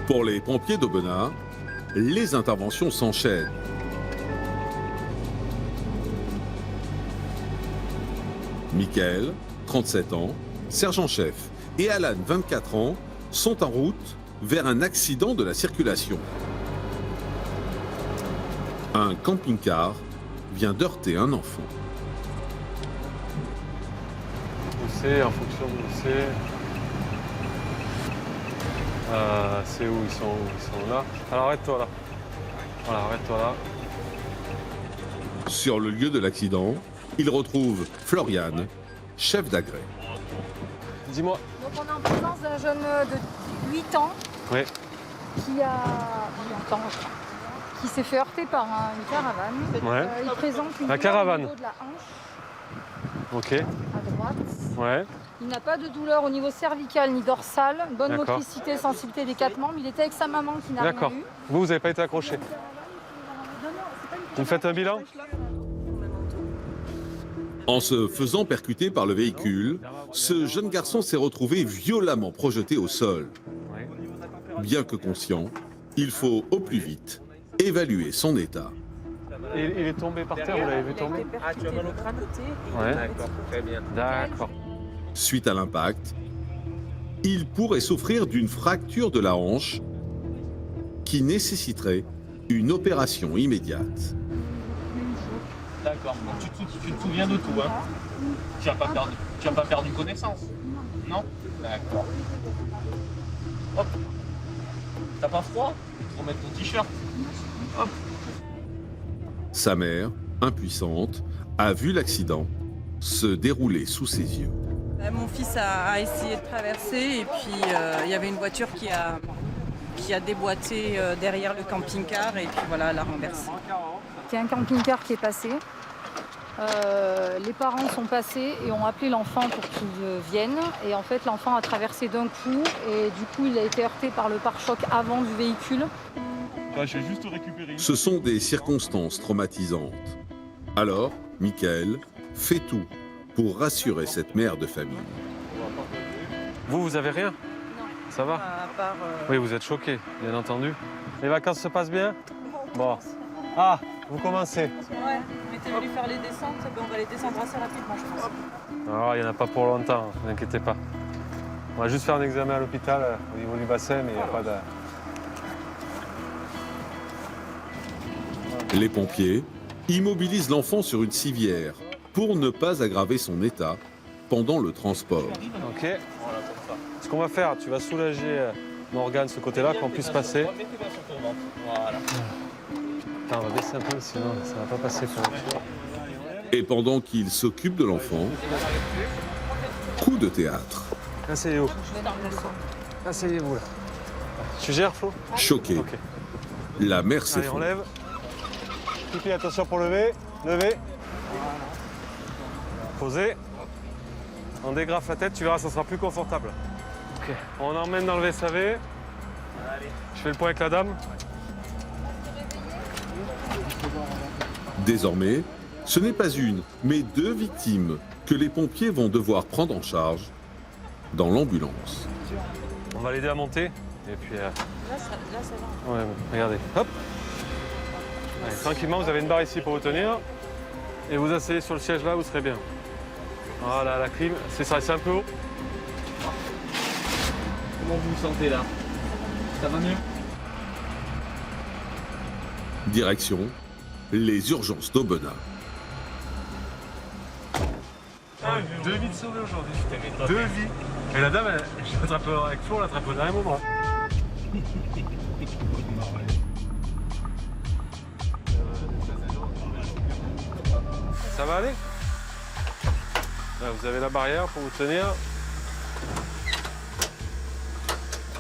Pour les pompiers d'Aubenas, les interventions s'enchaînent. Michael, 37 ans, sergent-chef, et Alan, 24 ans, sont en route vers un accident de la circulation. Un camping-car vient d'heurter un enfant. On sait, en fonction de où c'est où ils sont là. Alors arrête-toi là. Voilà, arrête-toi là. Sur le lieu de l'accident, il retrouve Floriane, chef d'agrès. Dis-moi. Donc on est en présence d'un jeune de 8 ans Oui. qui s'est fait heurter par une caravane. Ouais. Il présente une La douleur caravane. au niveau de la hanche Ok. à droite. Ouais. Il n'a pas de douleur au niveau cervical ni dorsal. Bonne D'accord. motricité, sensibilité des 4 membres. Il était avec sa maman qui n'a rien D'accord. eu. Vous n'avez pas été accroché. Vous faites un bilan? En se faisant percuter par le véhicule, ce jeune garçon s'est retrouvé violemment projeté au sol. Bien que conscient, il faut au plus vite évaluer son état. Il est tombé par terre, vous l'avez vu tomber? Ah, tu as mal au crâne? Ouais. D'accord, très bien. D'accord. Suite à l'impact, il pourrait souffrir d'une fracture de la hanche qui nécessiterait Une opération immédiate. D'accord, donc tu te souviens de tout, hein? Tu n'as pas perdu connaissance? Non? D'accord. Hop. T'as pas froid? Faut mettre ton t-shirt. Hop. Sa mère, impuissante, a vu l'accident se dérouler sous ses yeux. Mon fils a essayé de traverser et puis il y avait une voiture qui a déboîté derrière le camping-car et puis voilà, elle a renversé. Il y a un camping-car qui est passé. Les parents sont passés et ont appelé l'enfant pour qu'il vienne. Et en fait, l'enfant a traversé d'un coup et du coup, il a été heurté par le pare-choc avant du véhicule. J'ai juste récupéré. Ce sont des circonstances traumatisantes. Alors, Michael fait tout pour rassurer cette mère de famille. Vous avez rien? Ça va? À part, Oui, vous êtes choqués, bien entendu. Les vacances se passent bien? Bon. Ah, vous commencez. Ouais, mais t'es venu faire les descentes, on va les descendre assez rapidement, je pense. Alors, il n'y en a pas pour longtemps, ne vous inquiétez pas. On va juste faire un examen à l'hôpital au niveau du bassin, mais il n'y a pas de... Les pompiers immobilisent l'enfant sur une civière pour ne pas aggraver son état pendant le transport. Ok. Ce qu'on va faire, tu vas soulager Morgane ce côté-là, qu'on puisse passer. Remettez-la sur ton ventre. Voilà. Attends, on va baisser un peu, sinon ça ne va pas passer pour nous. Et pendant qu'il s'occupe de l'enfant, coup de théâtre. Asseyez-vous. Asseyez-vous là. Tu gères, Flo? Choqué, Ok. la mère Allez, on s'effondre. lève. Pipi, attention pour lever. Levez. Posez. On dégrafe la tête, tu verras, ça sera plus confortable. Ok. On emmène dans le VSAV. Je fais le point avec la dame. Désormais, ce n'est pas une, mais 2 victimes que les pompiers vont devoir prendre en charge dans l'ambulance. On va l'aider à monter. Et puis... Là, ça va. Ouais, regardez. Hop. Allez, tranquillement, vous avez une barre ici pour vous tenir. Et vous asseyez sur le siège là, vous serez bien. Voilà, la clim, c'est ça, c'est un peu haut. Comment vous vous sentez là? Ça va mieux? Direction, les urgences d'Aubenas. 2 vies de sauvées aujourd'hui. 2 vies. Et la dame, je l'attrape avec Flo, on l'attrape au dernier moment. Ça va aller? Là, vous avez la barrière pour vous tenir.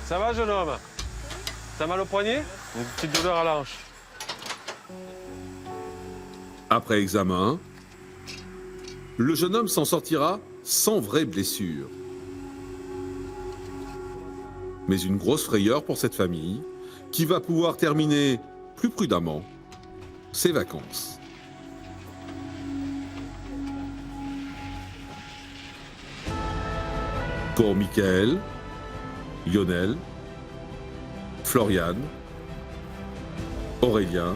Ça va, jeune homme? T'as mal au poignet? Une petite douleur à la hanche. Après examen, le jeune homme s'en sortira sans vraie blessure. Mais une grosse frayeur pour cette famille qui va pouvoir terminer plus prudemment ses vacances. Pour Michael, Lionel, Floriane, Aurélien,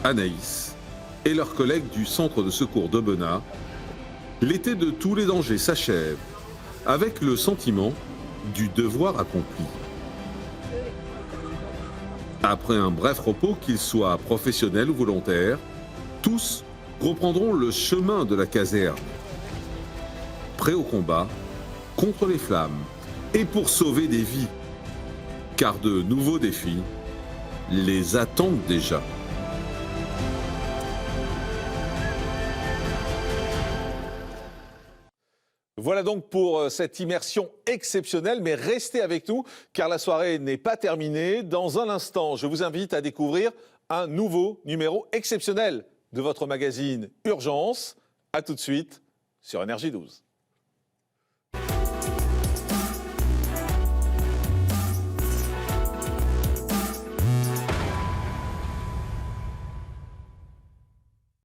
Anaïs et leurs collègues du centre de secours d'Aubenas, l'été de tous les dangers s'achève avec le sentiment du devoir accompli. Après un bref repos, qu'ils soient professionnels ou volontaires, tous reprendront le chemin de la caserne, prêts au combat contre les flammes et pour sauver des vies, car de nouveaux défis les attendent déjà. Voilà donc pour cette immersion exceptionnelle, mais restez avec nous car la soirée n'est pas terminée. Dans un instant, je vous invite à découvrir un nouveau numéro exceptionnel de votre magazine Urgence. A tout de suite sur Énergie 12.